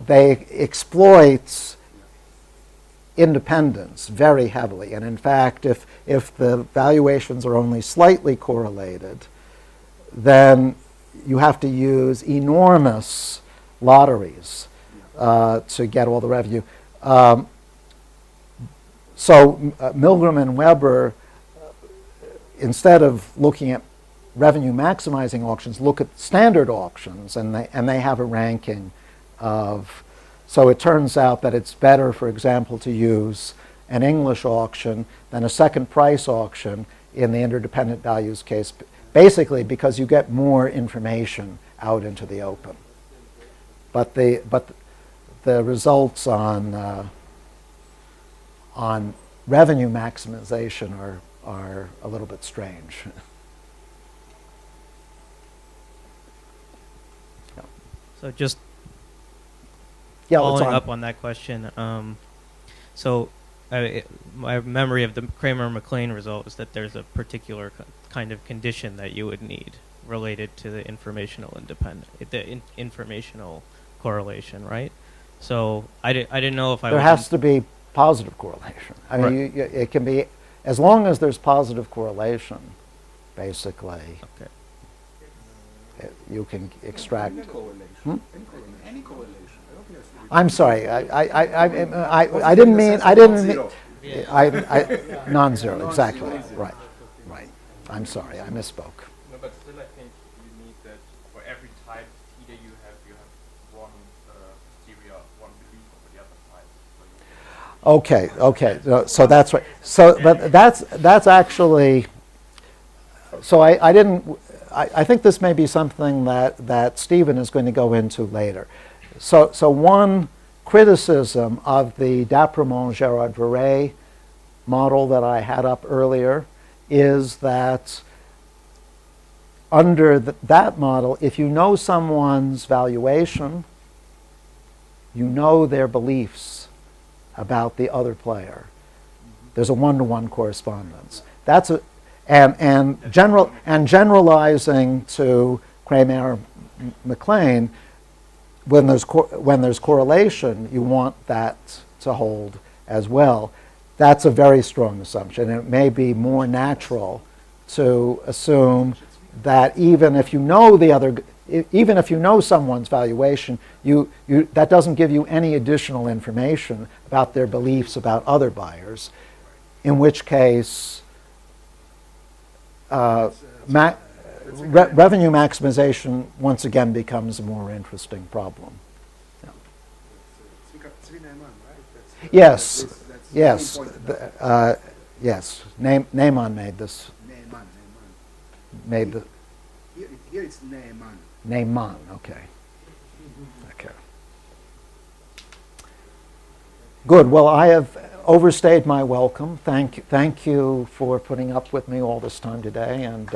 they exploit independence very heavily. And in fact, if the valuations are only slightly correlated, then you have to use enormous lotteries to get all the revenue. So Milgram and Weber, instead of looking at revenue maximizing auctions, look at standard auctions, and they have a ranking of. So it turns out that it's better, for example, to use an English auction than a second price auction in the interdependent values case, basically because you get more information out into the open. But the results on revenue maximization are a little bit strange. So just Yeah, following up on that question, my memory of the Kramer-McLean result is that there's a particular kind of condition that you would need related to the informational informational correlation, right? So I didn't know if there has to be positive correlation. I mean, Right. it can be, as long as there's positive correlation, basically, Okay. You can extract. Any correlation. Hmm? Any correlation. I don't think that's I'm sorry. I didn't mean. Non-zero. Exactly. Right. Right. I'm sorry. I misspoke. No, but still, I think you need that for every type. Either you have one theory or one belief over the other type. Okay. So that's right. So, but that's actually. So I didn't. I think this may be something that Stephen is going to go into later. So one criticism of the D'Apremont-Gerard-Verret model that I had up earlier is that under that model, if you know someone's valuation, you know their beliefs about the other player. There's a one-to-one correspondence. That's a, and generalizing to Kramer-McLean, when there's correlation, you want that to hold as well. That's a very strong assumption. It may be more natural to assume that even if you know even if you know someone's valuation, that doesn't give you any additional information about their beliefs about other buyers, in which case revenue maximization once again becomes a more interesting problem. Yeah. Yes, yes, yes. Neyman made this. Made the. Here it's Neyman. Neyman, okay. Okay. Good. Well, I have overstayed my welcome. Thank you for putting up with me all this time today, and